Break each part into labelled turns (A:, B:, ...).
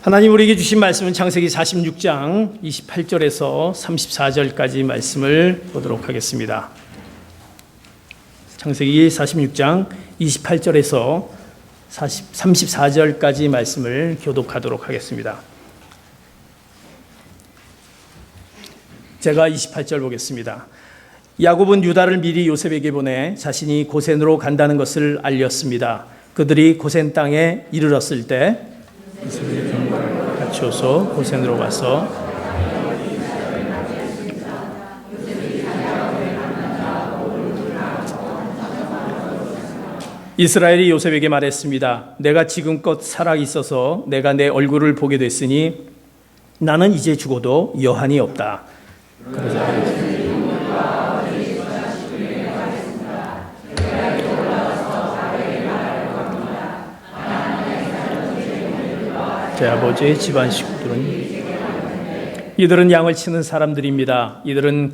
A: 하나님 우리에게 주신 말씀은 창세기 46장 28절에서 34절까지 말씀을 보도록 하겠습니다. 창세기 46장 28절에서 34절까지 말씀을 교독하도록 하겠습니다. 제가 28절 보겠습니다. 야곱은 유다를 미리 요셉에게 보내 자신이 고센으로 간다는 것을 알렸습니다. 그들이 고센 땅에 이르렀을 때 갖추어서 고센으로 가서 이스라엘이 요셉에게 말했습니다. 내가 지금껏 살아 있어서 내가 내 얼굴을 보게 됐으니 나는 이제 죽어도 여한이 없다. 그러자 제 아버지의 집안 식구들은 이들은 양을 치는 사람들입니다. 이들은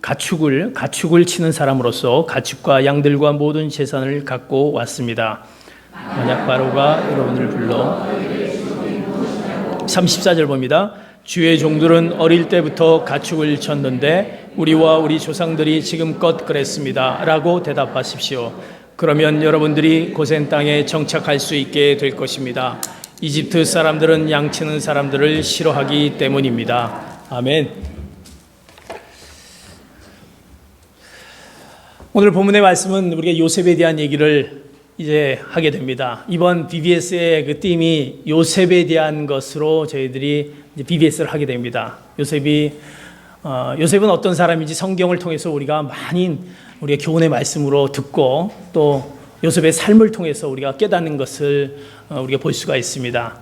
A: 가축을 치는 사람으로서 가축과 양들과 모든 재산을 갖고 왔습니다. 만약 바로가 여러분을 불러 34절 봅니다. 주의 종들은 어릴 때부터 가축을 쳤는데 우리와 우리 조상들이 지금껏 그랬습니다. 라고 대답하십시오. 그러면 여러분들이 고센 땅에 정착할 수 있게 될 것입니다. 이집트 사람들은 양치는 사람들을 싫어하기 때문입니다. 아멘. 오늘 본문의 말씀은 우리가 요셉에 대한 얘기를 이제 하게 됩니다. 이번 BBS의 그 띠임이 요셉에 대한 것으로 저희들이 이제 BBS를 하게 됩니다. 요셉은 어떤 사람인지 성경을 통해서 우리가 교훈의 말씀으로 듣고 또 요셉의 삶을 통해서 우리가 깨닫는 것을 우리가 볼 수가 있습니다.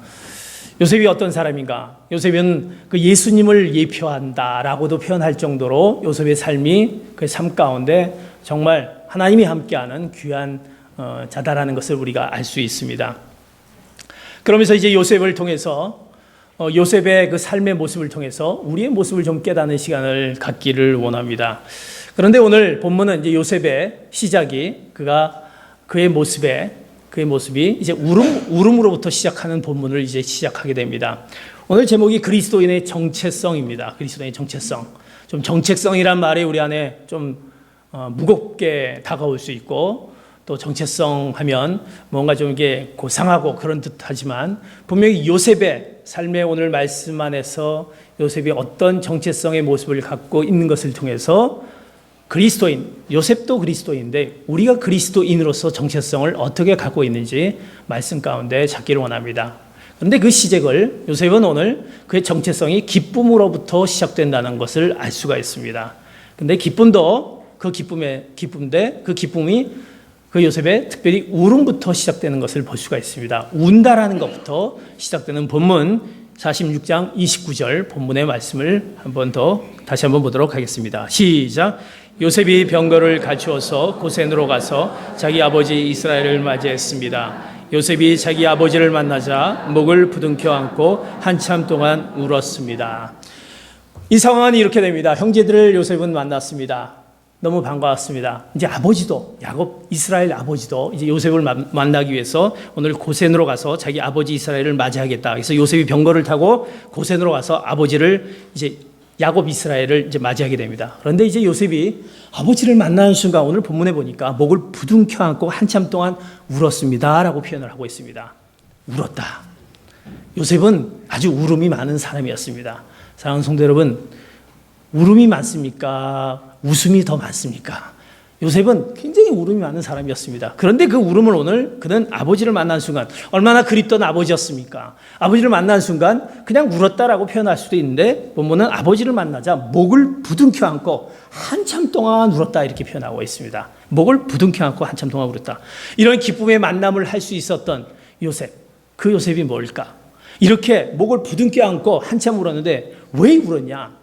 A: 요셉이 어떤 사람인가? 요셉은 그 예수님을 예표한다라고도 표현할 정도로 요셉의 삶이 그 삶 가운데 정말 하나님이 함께하는 귀한 자다라는 것을 우리가 알 수 있습니다. 그러면서 이제 요셉을 통해서 요셉의 그 삶의 모습을 통해서 우리의 모습을 좀 깨닫는 시간을 갖기를 원합니다. 그런데 오늘 본문은 이제 요셉의 시작이 그의 모습이 이제 울음으로부터 시작하는 본문을 이제 시작하게 됩니다. 오늘 제목이 그리스도인의 정체성입니다. 그리스도인의 정체성. 좀 정체성이란 말이 우리 안에 좀 무겁게 다가올 수 있고 또 정체성 하면 뭔가 좀 이게 고상하고 그런 듯 하지만 분명히 요셉의 삶의 오늘 말씀 안에서 요셉이 어떤 정체성의 모습을 갖고 있는 것을 통해서 요셉도 그리스도인인데 우리가 그리스도인으로서 정체성을 어떻게 갖고 있는지 말씀 가운데 찾기를 원합니다. 그런데 그 시작을 요셉은 오늘 그의 정체성이 기쁨으로부터 시작된다는 것을 알 수가 있습니다. 그런데 기쁨도 그 기쁨이 그 요셉의 특별히 울음부터 시작되는 것을 볼 수가 있습니다. 운다라는 것부터 시작되는 본문 46장 29절 본문의 말씀을 다시 한번 보도록 하겠습니다. 시작. 요셉이 병거를 갖추어서 고센으로 가서 자기 아버지 이스라엘을 맞이했습니다. 요셉이 자기 아버지를 만나자 목을 부둥켜 안고 한참 동안 울었습니다. 이 상황은 이렇게 됩니다. 형제들을 요셉은 만났습니다. 너무 반가웠습니다. 이제 이스라엘 아버지도 이제 요셉을 만나기 위해서 오늘 고센으로 가서 자기 아버지 이스라엘을 맞이하겠다. 그래서 요셉이 병거를 타고 고센으로 가서 아버지를 이제 야곱 이스라엘을 이제 맞이하게 됩니다. 그런데 이제 요셉이 아버지를 만나는 순간 오늘 본문에 보니까 목을 부둥켜 안고 한참 동안 울었습니다라고 표현을 하고 있습니다. 울었다. 요셉은 아주 울음이 많은 사람이었습니다. 사랑하는 성도 여러분, 울음이 많습니까? 웃음이 더 많습니까? 요셉은 굉장히 울음이 많은 사람이었습니다. 그런데 그 울음을 오늘 그는 아버지를 만난 순간 얼마나 그립던 아버지였습니까? 아버지를 만난 순간 그냥 울었다라고 표현할 수도 있는데 본문은 아버지를 만나자 목을 부둥켜 안고 한참 동안 울었다 이렇게 표현하고 있습니다. 목을 부둥켜 안고 한참 동안 울었다. 이런 기쁨의 만남을 할 수 있었던 요셉, 그 요셉이 뭘까? 이렇게 목을 부둥켜 안고 한참 울었는데 왜 울었냐?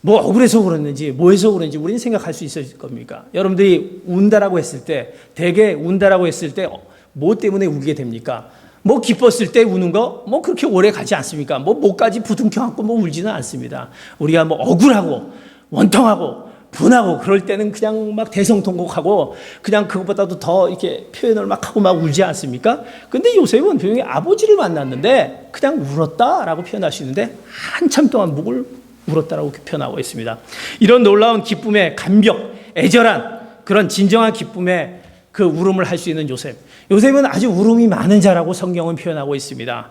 A: 뭐 억울해서 울었는지 뭐해서 울었는지 우리는 생각할 수 있을 겁니까? 여러분들이 운다라고 했을 때 대개 운다라고 했을 때 뭐 때문에 울게 됩니까? 뭐 기뻤을 때 우는 거 뭐 그렇게 오래 가지 않습니까? 뭐 목까지 부둥켜 안고 뭐 울지는 않습니다. 우리가 뭐 억울하고 원통하고 분하고 그럴 때는 그냥 막 대성통곡하고 그냥 그것보다도 더 이렇게 표현을 막 하고 막 울지 않습니까? 근데 요셉은 분명히 아버지를 만났는데 그냥 울었다라고 표현할 수 있는데 한참 동안 목을 울었다라고 표현하고 있습니다. 이런 놀라운 기쁨의 감격, 애절한 그런 진정한 기쁨의 그 울음을 할 수 있는 요셉. 요셉은 아주 울음이 많은 자라고 성경은 표현하고 있습니다.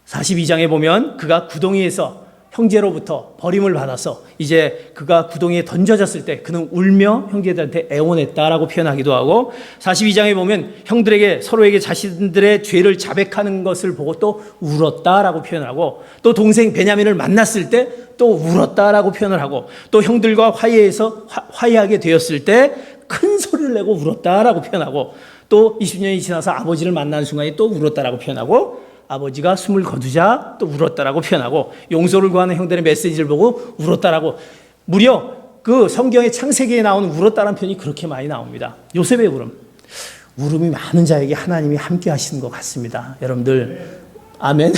A: 42장에 보면 그가 구덩이에서 형제로부터 버림을 받아서 이제 그가 구덩이에 던져졌을 때 그는 울며 형제들한테 애원했다라고 표현하기도 하고 42장에 보면 형들에게 서로에게 자신들의 죄를 자백하는 것을 보고 또 울었다라고 표현하고 또 동생 베냐민을 만났을 때 또 울었다라고 표현을 하고 또 형들과 화해하게 되었을 때 큰 소리를 내고 울었다라고 표현하고 또 20년이 지나서 아버지를 만난 순간에 또 울었다라고 표현하고 아버지가 숨을 거두자 또 울었다라고 표현하고 용서를 구하는 형들의 메시지를 보고 울었다라고 무려 그 성경의 창세기에 나오는 울었다라는 표현이 그렇게 많이 나옵니다. 요셉의 울음. 울음이 많은 자에게 하나님이 함께 하시는 것 같습니다. 여러분들 아멘.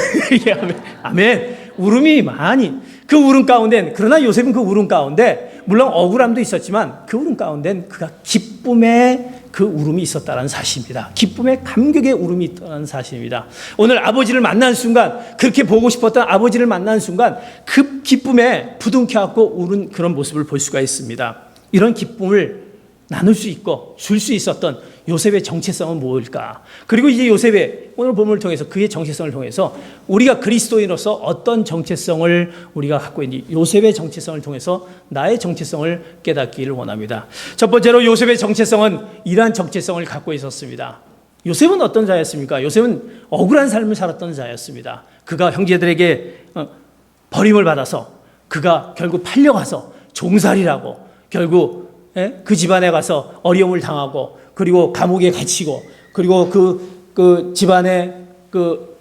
A: 아멘. 울음이 많이 그 울음 가운데 그러나 요셉은 그 울음 가운데 물론 억울함도 있었지만 그 울음 가운데 그가 기쁨의 그 울음이 있었다는 사실입니다. 기쁨의 감격의 울음이 있다는 사실입니다. 오늘 아버지를 만난 순간 그렇게 보고 싶었던 아버지를 만난 순간 그 기쁨에 부둥켜안고 우는 그런 모습을 볼 수가 있습니다. 이런 기쁨을 나눌 수 있고 줄 수 있었던 요셉의 정체성은 무엇일까? 그리고 이제 요셉의 오늘 본문을 통해서 그의 정체성을 통해서 우리가 그리스도인으로서 어떤 정체성을 우리가 갖고 있는지 요셉의 정체성을 통해서 나의 정체성을 깨닫기를 원합니다. 첫 번째로 요셉의 정체성은 이러한 정체성을 갖고 있었습니다. 요셉은 어떤 자였습니까? 요셉은 억울한 삶을 살았던 자였습니다. 그가 형제들에게 버림을 받아서 그가 결국 팔려가서 종살이라고 결국 그 집안에 가서 어려움을 당하고 그리고 감옥에 갇히고 그리고 그 집안의 그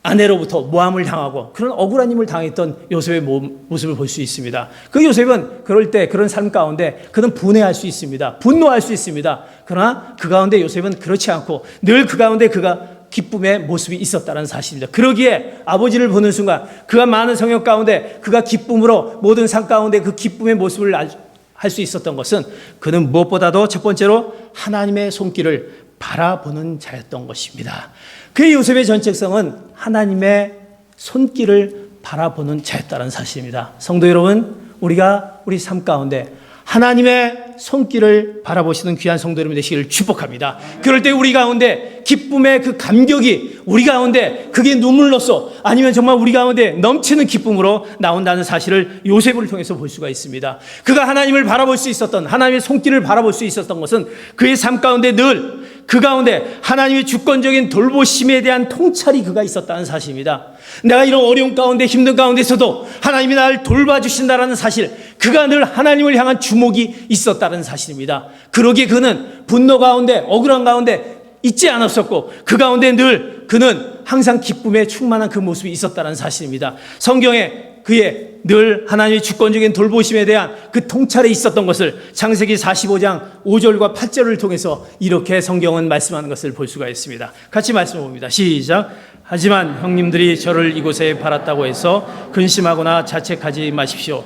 A: 아내로부터 모함을 당하고 그런 억울한 힘을 당했던 요셉의 모습을 볼 수 있습니다. 그 요셉은 그럴 때 그런 삶 가운데 그는 분해할 수 있습니다. 분노할 수 있습니다. 그러나 그 가운데 요셉은 그렇지 않고 늘 그 가운데 그가 기쁨의 모습이 있었다는 사실입니다. 그러기에 아버지를 보는 순간 그가 많은 성역 가운데 그가 기쁨으로 모든 삶 가운데 그 기쁨의 모습을 할 수 있었던 것은 그는 무엇보다도 첫 번째로 하나님의 손길을 바라보는 자였던 것입니다. 그의 요셉의 정체성은 하나님의 손길을 바라보는 자였다는 사실입니다. 성도 여러분, 우리가 우리 삶 가운데 하나님의 손길을 바라보시는 귀한 성도 여러분 되시기를 축복합니다. 그럴 때 우리 가운데 기쁨의 그 감격이 우리 가운데 그게 눈물로써 아니면 정말 우리 가운데 넘치는 기쁨으로 나온다는 사실을 요셉을 통해서 볼 수가 있습니다. 그가 하나님을 바라볼 수 있었던 하나님의 손길을 바라볼 수 있었던 것은 그의 삶 가운데 늘 그 가운데 하나님의 주권적인 돌보심에 대한 통찰이 그가 있었다는 사실입니다. 내가 이런 어려운 가운데 힘든 가운데서도 하나님이 나를 돌봐주신다는 사실, 그가 늘 하나님을 향한 주목이 있었다는 사실입니다. 그러기에 그는 분노 가운데 억울한 가운데 있지 않았었고 그 가운데 늘 그는 항상 기쁨에 충만한 그 모습이 있었다는 사실입니다. 성경에 그의 늘 하나님의 주권적인 돌보심에 대한 그 통찰에 있었던 것을 창세기 45장 5절과 8절을 통해서 이렇게 성경은 말씀하는 것을 볼 수가 있습니다. 같이 말씀해 봅니다. 시작. 하지만 형님들이 저를 이곳에 팔았다고 해서 근심하거나 자책하지 마십시오.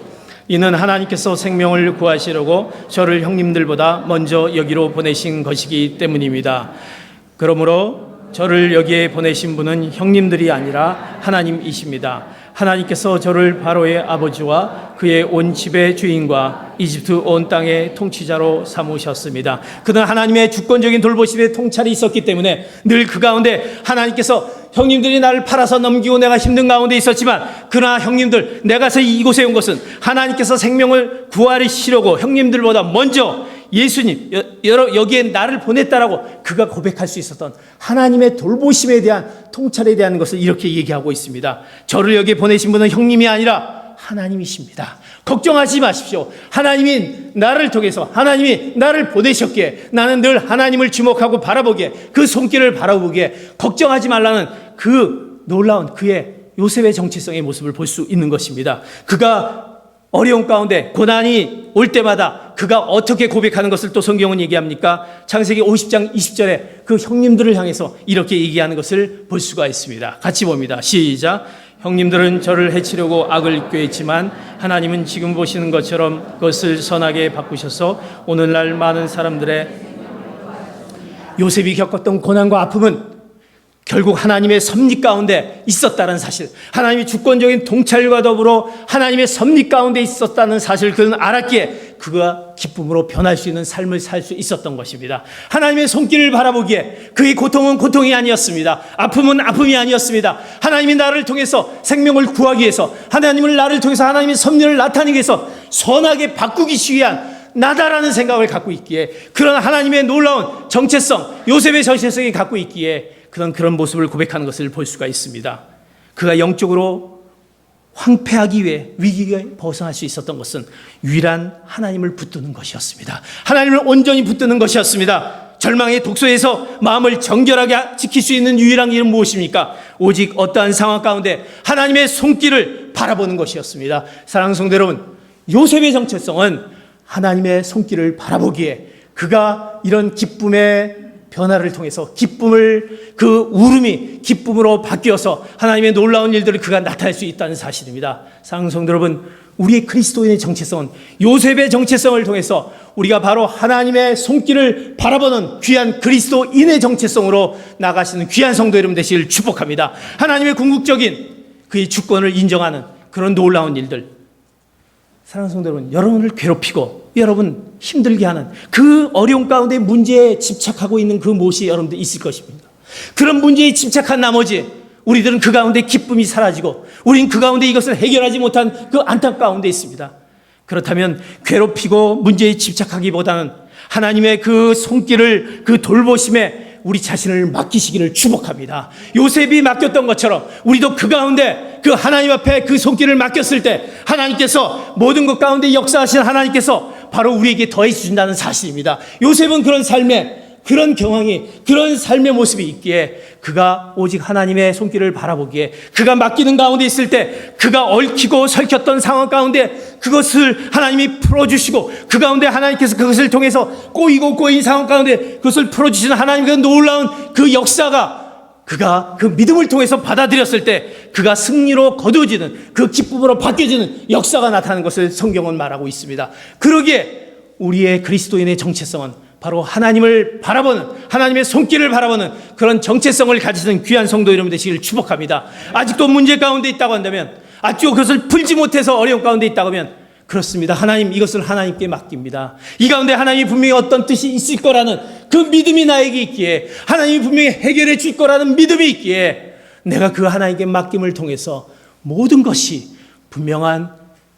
A: 이는 하나님께서 생명을 구하시려고 저를 형님들보다 먼저 여기로 보내신 것이기 때문입니다. 그러므로 저를 여기에 보내신 분은 형님들이 아니라 하나님이십니다. 하나님께서 저를 바로의 아버지와 그의 온 집의 주인과 이집트 온 땅의 통치자로 삼으셨습니다. 그는 하나님의 주권적인 돌보심의 통찰이 있었기 때문에 늘 그 가운데 하나님께서 형님들이 나를 팔아서 넘기고 내가 힘든 가운데 있었지만 그러나 형님들 내가서 이곳에 온 것은 하나님께서 생명을 구하시려고 형님들보다 먼저 예수님 여기에 나를 보냈다라고 그가 고백할 수 있었던 하나님의 돌보심에 대한 통찰에 대한 것을 이렇게 얘기하고 있습니다. 저를 여기에 보내신 분은 형님이 아니라 하나님이십니다. 걱정하지 마십시오. 하나님이 나를 통해서 하나님이 나를 보내셨기에 나는 늘 하나님을 주목하고 바라보기에 그 손길을 바라보기에 걱정하지 말라는 그 놀라운 그의 요셉의 정체성의 모습을 볼 수 있는 것입니다. 그가 어려운 가운데 고난이 올 때마다 그가 어떻게 고백하는 것을 또 성경은 얘기합니까? 창세기 50장 20절에 그 형님들을 향해서 이렇게 얘기하는 것을 볼 수가 있습니다. 같이 봅니다. 시작. 형님들은 저를 해치려고 악을 꾀했지만 하나님은 지금 보시는 것처럼 그것을 선하게 바꾸셔서 오늘날 많은 사람들의 요셉이 겪었던 고난과 아픔은 결국 하나님의 섭리 가운데 있었다는 사실, 하나님의 주권적인 통찰과 더불어 하나님의 섭리 가운데 있었다는 사실을 그는 알았기에 그가 기쁨으로 변할 수 있는 삶을 살 수 있었던 것입니다. 하나님의 손길을 바라보기에 그의 고통은 고통이 아니었습니다. 아픔은 아픔이 아니었습니다. 하나님이 나를 통해서 생명을 구하기 위해서, 하나님을 나를 통해서 하나님의 섭리를 나타내기 위해서 선하게 바꾸기 위한 나다라는 생각을 갖고 있기에, 그런 하나님의 놀라운 정체성, 요셉의 정체성이 갖고 있기에 그런 모습을 고백하는 것을 볼 수가 있습니다. 그가 영적으로 황폐하기 위해 위기에 벗어날 수 있었던 것은 유일한 하나님을 붙드는 것이었습니다. 하나님을 온전히 붙드는 것이었습니다. 절망의 독소에서 마음을 정결하게 지킬 수 있는 유일한 길은 무엇입니까? 오직 어떠한 상황 가운데 하나님의 손길을 바라보는 것이었습니다. 사랑하는 성도 여러분, 요셉의 정체성은 하나님의 손길을 바라보기에 그가 이런 기쁨의 변화를 통해서 기쁨을, 그 울음이 기쁨으로 바뀌어서 하나님의 놀라운 일들을 그가 나타낼 수 있다는 사실입니다. 사랑하는 성도 여러분, 우리의 그리스도인의 정체성은 요셉의 정체성을 통해서 우리가 바로 하나님의 손길을 바라보는 귀한 그리스도인의 정체성으로 나가시는 귀한 성도 여러분 되시길 축복합니다. 하나님의 궁극적인 그의 주권을 인정하는 그런 놀라운 일들, 사랑하는 성도 여러분, 여러분을 괴롭히고 여러분 힘들게 하는 그 어려운 가운데 문제에 집착하고 있는 그 무엇이 여러분들 있을 것입니다. 그런 문제에 집착한 나머지 우리들은 그 가운데 기쁨이 사라지고 우리는 그 가운데 이것을 해결하지 못한 그 안타까움 가운데 있습니다. 그렇다면 괴롭히고 문제에 집착하기보다는 하나님의 그 손길을, 그 돌보심에 우리 자신을 맡기시기를 축복합니다. 요셉이 맡겼던 것처럼 우리도 그 가운데 그 하나님 앞에 그 손길을 맡겼을 때 하나님께서 모든 것 가운데 역사하신 하나님께서 바로 우리에게 더해 주신다는 사실입니다. 요셉은 그런 삶에, 그런 경황이, 그런 삶의 모습이 있기에 그가 오직 하나님의 손길을 바라보기에, 그가 맡기는 가운데 있을 때 그가 얽히고 설켰던 상황 가운데 그것을 하나님이 풀어주시고, 그 가운데 하나님께서 그것을 통해서 꼬인 상황 가운데 그것을 풀어주시는 하나님의 그 놀라운 그 역사가 그가 그 믿음을 통해서 받아들였을 때 그가 승리로 거두어지는, 그 기쁨으로 바뀌어지는 역사가 나타나는 것을 성경은 말하고 있습니다. 그러기에 우리의 그리스도인의 정체성은 바로 하나님을 바라보는, 하나님의 손길을 바라보는 그런 정체성을 가지는 귀한 성도 여러분 되시기를 축복합니다. 아직도 문제 가운데 있다고 한다면, 아직도 그것을 풀지 못해서 어려운 가운데 있다고 하면, 그렇습니다. 하나님, 이것을 하나님께 맡깁니다. 이 가운데 하나님이 분명히 어떤 뜻이 있을 거라는 그 믿음이 나에게 있기에, 하나님이 분명히 해결해 줄 거라는 믿음이 있기에 내가 그 하나님께 맡김을 통해서 모든 것이 분명한,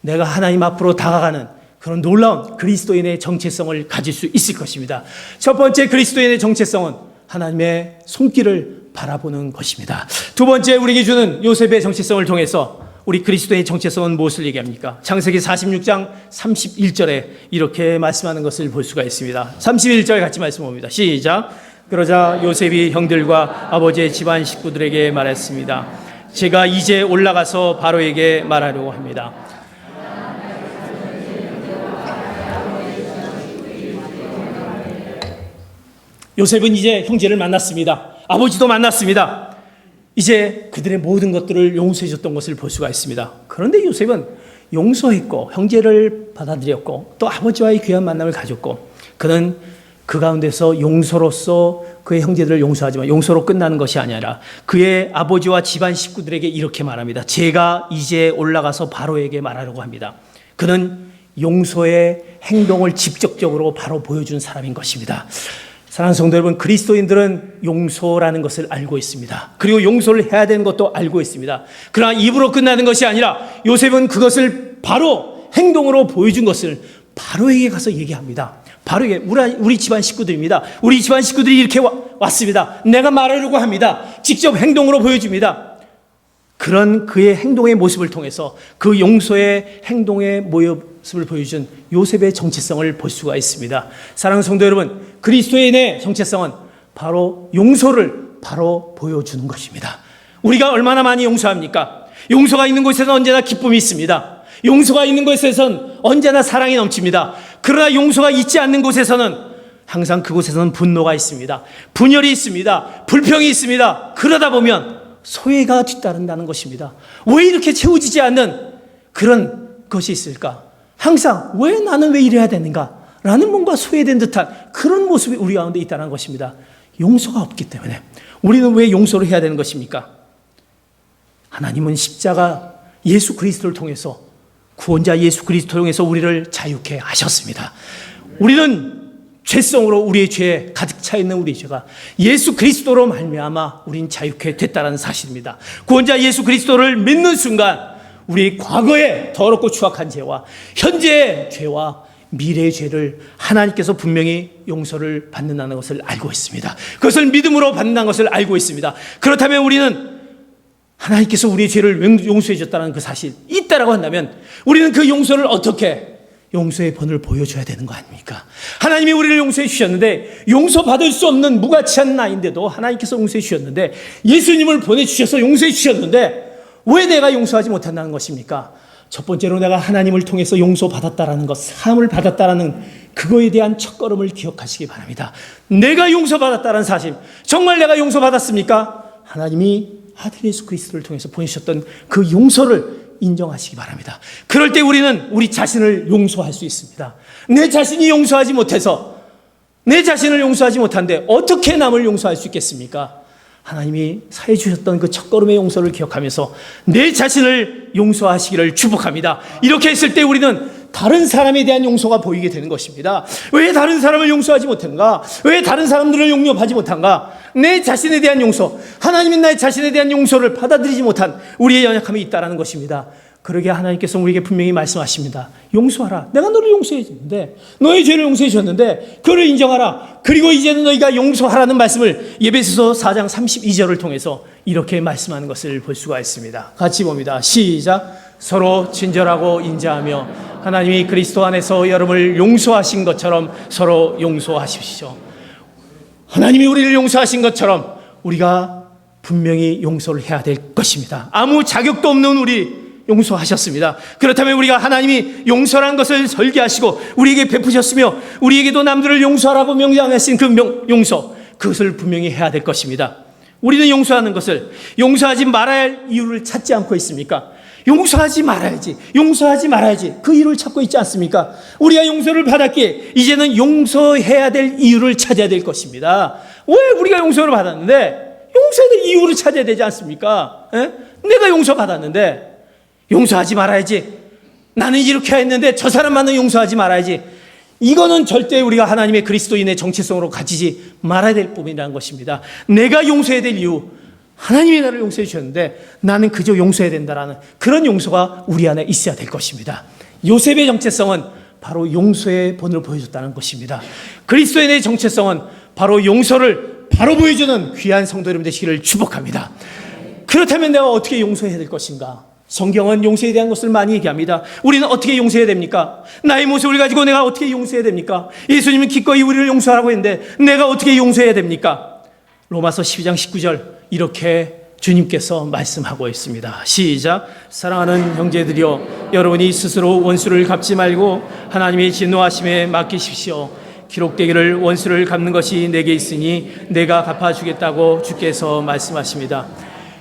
A: 내가 하나님 앞으로 다가가는 그런 놀라운 그리스도인의 정체성을 가질 수 있을 것입니다. 첫 번째 그리스도인의 정체성은 하나님의 손길을 바라보는 것입니다. 두 번째 우리에게 주는 요셉의 정체성을 통해서 우리 그리스도인의 정체성은 무엇을 얘기합니까? 창세기 46장 31절에 이렇게 말씀하는 것을 볼 수가 있습니다. 31절 같이 말씀 봅니다. 시작. 그러자 요셉이 형들과 아버지의 집안 식구들에게 말했습니다. 제가 이제 올라가서 바로에게 말하려고 합니다. 요셉은 이제 형제를 만났습니다. 아버지도 만났습니다. 이제 그들의 모든 것들을 용서해 줬던 것을 볼 수가 있습니다. 그런데 요셉은 용서했고 형제를 받아들였고 또 아버지와의 귀한 만남을 가졌고, 그는 그 가운데서 용서로서 그의 형제들을 용서하지만 용서로 끝나는 것이 아니라 그의 아버지와 집안 식구들에게 이렇게 말합니다. 제가 이제 올라가서 바로에게 말하려고 합니다. 그는 용서의 행동을 직접적으로 바로 보여준 사람인 것입니다. 사랑하는 성도 여러분, 그리스도인들은 용서라는 것을 알고 있습니다. 그리고 용서를 해야 되는 것도 알고 있습니다. 그러나 입으로 끝나는 것이 아니라 요셉은 그것을 바로 행동으로 보여준 것을 바로에게 가서 얘기합니다. 바로에게, 우리 집안 식구들입니다. 우리 집안 식구들이 이렇게 왔습니다. 내가 말하려고 합니다. 직접 행동으로 보여줍니다. 그런 그의 행동의 모습을 통해서 그 용서의 행동의 모습을 보여준 요셉의 정체성을 볼 수가 있습니다. 사랑하는 성도 여러분, 그리스도인의 정체성은 바로 용서를 바로 보여주는 것입니다. 우리가 얼마나 많이 용서합니까? 용서가 있는 곳에서 언제나 기쁨이 있습니다. 용서가 있는 곳에서는 언제나 사랑이 넘칩니다. 그러나 용서가 있지 않는 곳에서는 항상 그곳에서는 분노가 있습니다. 분열이 있습니다. 불평이 있습니다. 그러다 보면 소외가 뒤따른다는 것입니다. 왜 이렇게 채워지지 않는 그런 것이 있을까? 항상 왜 나는 왜 이래야 되는가? 라는 뭔가 소외된 듯한 그런 모습이 우리 가운데 있다는 것입니다. 용서가 없기 때문에. 우리는 왜 용서를 해야 되는 것입니까? 하나님은 십자가 예수 그리스도를 통해서, 구원자 예수 그리스도를 통해서 우리를 자유케 하셨습니다. 우리는 죄성으로 우리의 죄에 가득 차 있는 우리의 죄가 예수 그리스도로 말미암아 우린 자유케 됐다는 사실입니다. 구원자 예수 그리스도를 믿는 순간 우리 과거의 더럽고 추악한 죄와 현재의 죄와 미래의 죄를 하나님께서 분명히 용서를 받는다는 것을 알고 있습니다. 그것을 믿음으로 받는다는 것을 알고 있습니다. 그렇다면 우리는 하나님께서 우리의 죄를 용서해 줬다는 그 사실 있다라고 한다면 우리는 그 용서를 어떻게 용서의 본을 보여줘야 되는 거 아닙니까? 하나님이 우리를 용서해 주셨는데, 용서받을 수 없는 무가치한 나인데도 하나님께서 용서해 주셨는데, 예수님을 보내주셔서 용서해 주셨는데 왜 내가 용서하지 못한다는 것입니까? 첫 번째로 내가 하나님을 통해서 용서받았다라는 것, 사함을 받았다라는 그거에 대한 첫걸음을 기억하시기 바랍니다. 내가 용서받았다는 사실, 정말 내가 용서받았습니까? 하나님이 아들 예수 그리스도를 통해서 보내셨던 그 용서를 인정하시기 바랍니다. 그럴 때 우리는 우리 자신을 용서할 수 있습니다. 내 자신이 용서하지 못해서, 내 자신을 용서하지 못한데 어떻게 남을 용서할 수 있겠습니까? 하나님이 사해 주셨던 그 첫걸음의 용서를 기억하면서 내 자신을 용서하시기를 축복합니다. 이렇게 했을 때 우리는 다른 사람에 대한 용서가 보이게 되는 것입니다. 왜 다른 사람을 용서하지 못한가? 왜 다른 사람들을 용납하지 못한가? 내 자신에 대한 용서, 하나님이 나의 자신에 대한 용서를 받아들이지 못한 우리의 연약함이 있다는 것입니다. 그러게 하나님께서 우리에게 분명히 말씀하십니다. 용서하라. 내가 너를 용서해 줬는데, 너의 죄를 용서해 줬는데 그를 인정하라. 그리고 이제는 너희가 용서하라는 말씀을 에베소서 4장 32절을 통해서 이렇게 말씀하는 것을 볼 수가 있습니다. 같이 봅니다. 시작. 서로 친절하고 인자하며 하나님이 그리스도 안에서 여러분을 용서하신 것처럼 서로 용서하십시오. 하나님이 우리를 용서하신 것처럼 우리가 분명히 용서를 해야 될 것입니다. 아무 자격도 없는 우리 용서하셨습니다. 그렇다면 우리가 하나님이 용서라는 것을 설계하시고 우리에게 베푸셨으며 우리에게도 남들을 용서하라고 명령하신 그 용서, 그것을 분명히 해야 될 것입니다. 우리는 용서하는 것을, 용서하지 말아야 할 이유를 찾지 않고 있습니까? 용서하지 말아야지, 용서하지 말아야지, 그 이유를 찾고 있지 않습니까? 우리가 용서를 받았기에 이제는 용서해야 될 이유를 찾아야 될 것입니다. 왜 우리가 용서를 받았는데 용서해야 될 이유를 찾아야 되지 않습니까? 내가 용서받았는데 용서하지 말아야지, 나는 이렇게 했는데 저 사람만은 용서하지 말아야지, 이거는 절대 우리가 하나님의 그리스도인의 정체성으로 가지지 말아야 될 부분이라는 것입니다. 내가 용서해야 될 이유, 하나님이 나를 용서해 주셨는데 나는 그저 용서해야 된다라는 그런 용서가 우리 안에 있어야 될 것입니다. 요셉의 정체성은 바로 용서의 본을 보여줬다는 것입니다. 그리스도인의 정체성은 바로 용서를 바로 보여주는 귀한 성도 여러분 되시기를 축복합니다. 그렇다면 내가 어떻게 용서해야 될 것인가? 성경은 용서에 대한 것을 많이 얘기합니다. 우리는 어떻게 용서해야 됩니까? 나의 모습을 가지고 내가 어떻게 용서해야 됩니까? 예수님은 기꺼이 우리를 용서하라고 했는데 내가 어떻게 용서해야 됩니까? 로마서 12장 19절 이렇게 주님께서 말씀하고 있습니다. 시작. 사랑하는 형제들이여, 여러분이 스스로 원수를 갚지 말고 하나님의 진노하심에 맡기십시오. 기록되기를 원수를 갚는 것이 내게 있으니 내가 갚아주겠다고 주께서 말씀하십니다.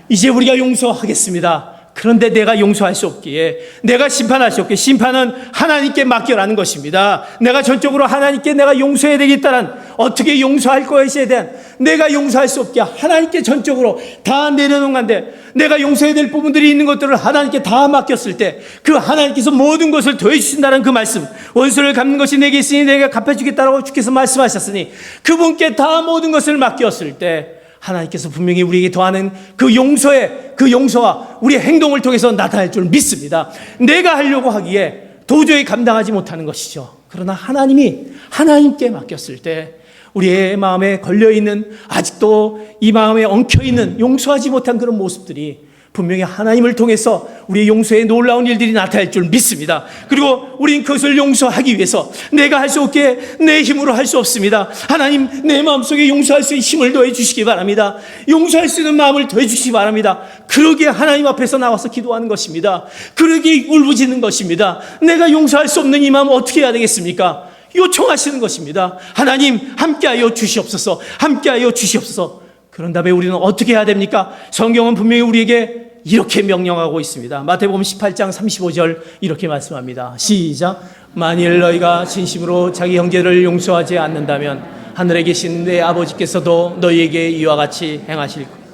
A: 이제 우리가 용서하겠습니다. 그런데 내가 용서할 수 없기에, 내가 심판할 수 없기에 심판은 하나님께 맡겨라는 것입니다. 내가 전적으로 하나님께 내가 용서해야 되겠다는, 어떻게 용서할 것에 대한 내가 용서할 수 없게 하나님께 전적으로 다 내려놓은 건데, 내가 용서해야 될 부분들이 있는 것들을 하나님께 다 맡겼을 때 그 하나님께서 모든 것을 더해주신다는 그 말씀, 원수를 갚는 것이 내게 있으니 내가 갚아주겠다라고 주께서 말씀하셨으니 그분께 다 모든 것을 맡겼을 때 하나님께서 분명히 우리에게 더하는 그 용서와 우리의 행동을 통해서 나타날 줄 믿습니다. 내가 하려고 하기에 도저히 감당하지 못하는 것이죠. 그러나 하나님께 맡겼을 때 우리의 마음에 걸려있는, 아직도 이 마음에 엉켜있는 용서하지 못한 그런 모습들이 분명히 하나님을 통해서 우리의 용서에 놀라운 일들이 나타날 줄 믿습니다. 그리고 우린 그것을 용서하기 위해서 내가 할 수 없기에 내 힘으로 할 수 없습니다. 하나님, 내 마음속에 용서할 수 있는 힘을 더해 주시기 바랍니다. 용서할 수 있는 마음을 더해 주시기 바랍니다. 그러기에 하나님 앞에서 나와서 기도하는 것입니다. 그러기에 울부짖는 것입니다. 내가 용서할 수 없는 이 마음 어떻게 해야 되겠습니까? 요청하시는 것입니다. 하나님, 함께하여 주시옵소서, 함께하여 주시옵소서. 그런 다음에 우리는 어떻게 해야 됩니까? 성경은 분명히 우리에게 이렇게 명령하고 있습니다. 마태복음 18장 35절 이렇게 말씀합니다. 시작. 만일 너희가 진심으로 자기 형제를 용서하지 않는다면 하늘에 계신 내 아버지께서도 너희에게 이와 같이 행하실 것입니다.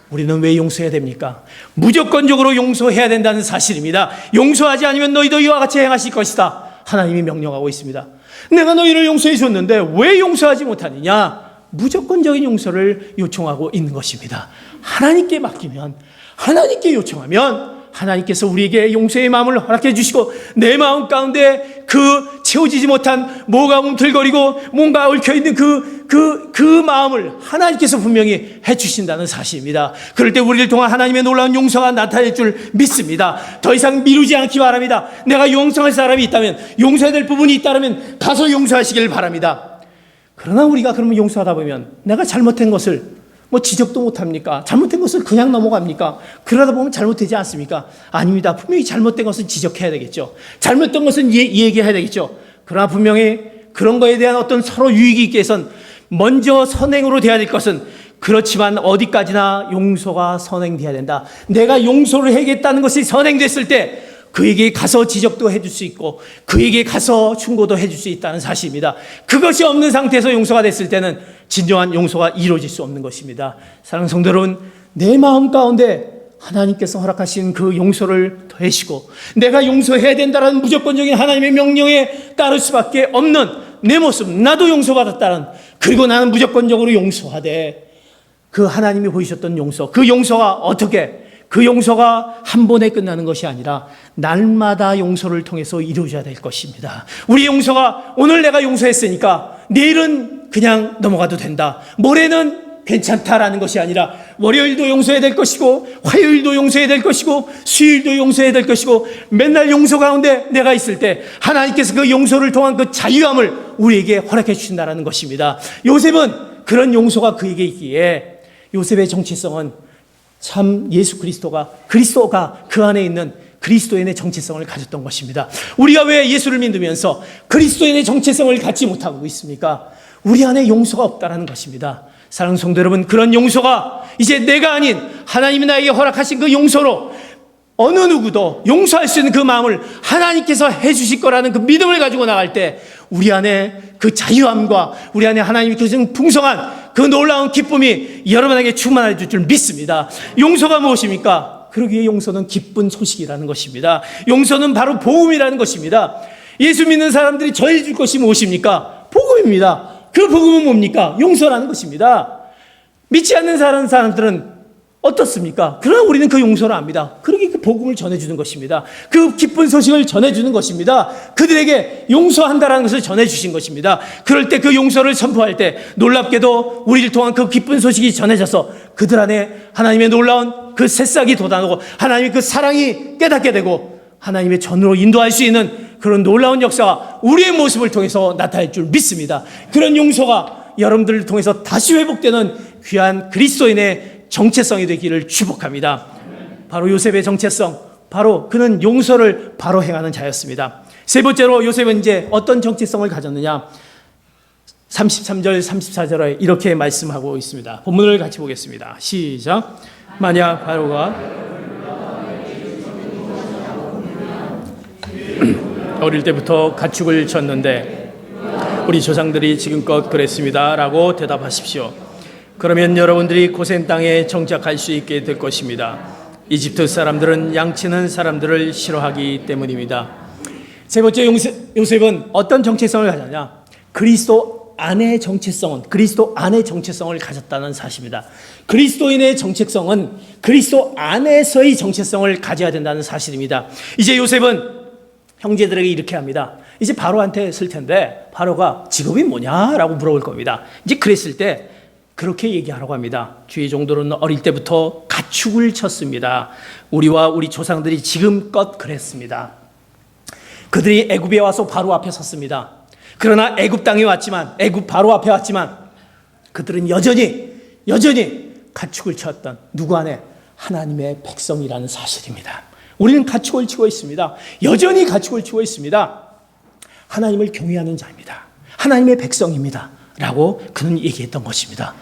A: 우리는 왜 용서해야 됩니까? 무조건적으로 용서해야 된다는 사실입니다. 용서하지 않으면 너희도 이와 같이 행하실 것이다. 하나님이 명령하고 있습니다. 내가 너희를 용서해 줬는데 왜 용서하지 못하느냐? 무조건적인 용서를 요청하고 있는 것입니다. 하나님께 맡기면, 하나님께 요청하면 하나님께서 우리에게 용서의 마음을 허락해 주시고 내 마음 가운데 그 채워지지 못한 뭐가 움틀거리고 뭔가 얽혀있는 그 마음을 하나님께서 분명히 해주신다는 사실입니다. 그럴 때 우리를 통한 하나님의 놀라운 용서가 나타날 줄 믿습니다. 더 이상 미루지 않기 바랍니다. 내가 용서할 사람이 있다면, 용서해야 될 부분이 있다면 가서 용서하시길 바랍니다. 그러나 우리가 그러면 용서하다 보면 내가 잘못한 것을 지적도 못합니까? 잘못된 것을 그냥 넘어갑니까? 그러다 보면 잘못되지 않습니까? 아닙니다. 분명히 잘못된 것은 지적해야 되겠죠. 잘못된 것은 얘기해야 되겠죠. 그러나 분명히 그런 거에 대한 어떤 서로 유익이 있기 위해선 먼저 선행으로 돼야 될 것은, 그렇지만 어디까지나 용서가 선행돼야 된다. 내가 용서를 해야겠다는 것이 선행됐을 때 그에게 가서 지적도 해줄 수 있고 그에게 가서 충고도 해줄 수 있다는 사실입니다. 그것이 없는 상태에서 용서가 됐을 때는 진정한 용서가 이루어질 수 없는 것입니다. 사랑하는 성도 여러분, 내 마음 가운데 하나님께서 허락하신 그 용서를 더해시고 내가 용서해야 된다는 무조건적인 하나님의 명령에 따를 수밖에 없는 내 모습, 나도 용서받았다는, 그리고 나는 무조건적으로 용서하되 그 하나님이 보이셨던 용서, 그 용서가 어떻게, 그 용서가 한 번에 끝나는 것이 아니라 날마다 용서를 통해서 이루어져야 될 것입니다. 우리 용서가 오늘 내가 용서했으니까 내일은 그냥 넘어가도 된다, 모레는 괜찮다라는 것이 아니라 월요일도 용서해야 될 것이고 화요일도 용서해야 될 것이고 수요일도 용서해야 될 것이고 맨날 용서 가운데 내가 있을 때 하나님께서 그 용서를 통한 그 자유함을 우리에게 허락해 주신다는 것입니다. 요셉은 그런 용서가 그에게 있기에 요셉의 정체성은 참 예수 그리스도가 그 안에 있는 그리스도인의 정체성을 가졌던 것입니다. 우리가 왜 예수를 믿으면서 그리스도인의 정체성을 갖지 못하고 있습니까? 우리 안에 용서가 없다는 것입니다. 사랑하는 성도 여러분, 그런 용서가 이제 내가 아닌 하나님이 나에게 허락하신 그 용서로 어느 누구도 용서할 수 있는 그 마음을 하나님께서 해주실 거라는 그 믿음을 가지고 나갈 때 우리 안에 그 자유함과 우리 안에 하나님이 그 풍성한 그 놀라운 기쁨이 여러분에게 충만할 줄 믿습니다. 용서가 무엇입니까? 그러기에 용서는 기쁜 소식이라는 것입니다. 용서는 바로 복음이라는 것입니다. 예수 믿는 사람들이 전해줄 것이 무엇입니까? 복음입니다. 그 복음은 뭡니까? 용서라는 것입니다. 믿지 않는 사람들은 어떻습니까? 그러나 우리는 그 용서를 압니다. 그러기에 그 복음을 전해주는 것입니다. 그 기쁜 소식을 전해주는 것입니다. 그들에게 용서한다라는 것을 전해주신 것입니다. 그럴 때 그 용서를 선포할 때 놀랍게도 우리를 통한 그 기쁜 소식이 전해져서 그들 안에 하나님의 놀라운 그 새싹이 돋아나고 하나님의 그 사랑이 깨닫게 되고 하나님의 전으로 인도할 수 있는 그런 놀라운 역사가 우리의 모습을 통해서 나타날 줄 믿습니다. 그런 용서가 여러분들을 통해서 다시 회복되는 귀한 그리스도인의 정체성이 되기를 축복합니다. 바로 요셉의 정체성, 바로 그는 용서를 바로 행하는 자였습니다. 세 번째로 요셉은 이제 어떤 정체성을 가졌느냐? 33절 34절에 이렇게 말씀하고 있습니다. 본문을 같이 보겠습니다. 시작. 만약 바로가 어릴 때부터 가축을 쳤는데 우리 조상들이 지금껏 그랬습니다 라고 대답하십시오. 그러면 여러분들이 고센 땅에 정착할 수 있게 될 것입니다. 이집트 사람들은 양치는 사람들을 싫어하기 때문입니다. 세 번째, 요셉은 어떤 정체성을 가졌냐? 그리스도 안의 정체성을 가졌다는 사실입니다. 그리스도인의 정체성은 그리스도 안에서의 정체성을 가져야 된다는 사실입니다. 이제 요셉은 형제들에게 이렇게 합니다. 이제 바로한테 쓸 텐데 바로가 직업이 뭐냐라고 물어볼 겁니다. 이제 그랬을 때 그렇게 얘기하라고 합니다. 주의 종들은 어릴 때부터 가축을 쳤습니다. 우리와 우리 조상들이 지금껏 그랬습니다. 그들이 애굽에 와서 바로 앞에 섰습니다. 그러나 애굽 땅에 왔지만, 애굽 바로 앞에 왔지만 그들은 여전히 가축을 쳤던 누구 안에? 하나님의 백성이라는 사실입니다. 우리는 가축을 치고 있습니다. 여전히 가축을 치고 있습니다. 하나님을 경외하는 자입니다. 하나님의 백성입니다 라고 그는 얘기했던 것입니다.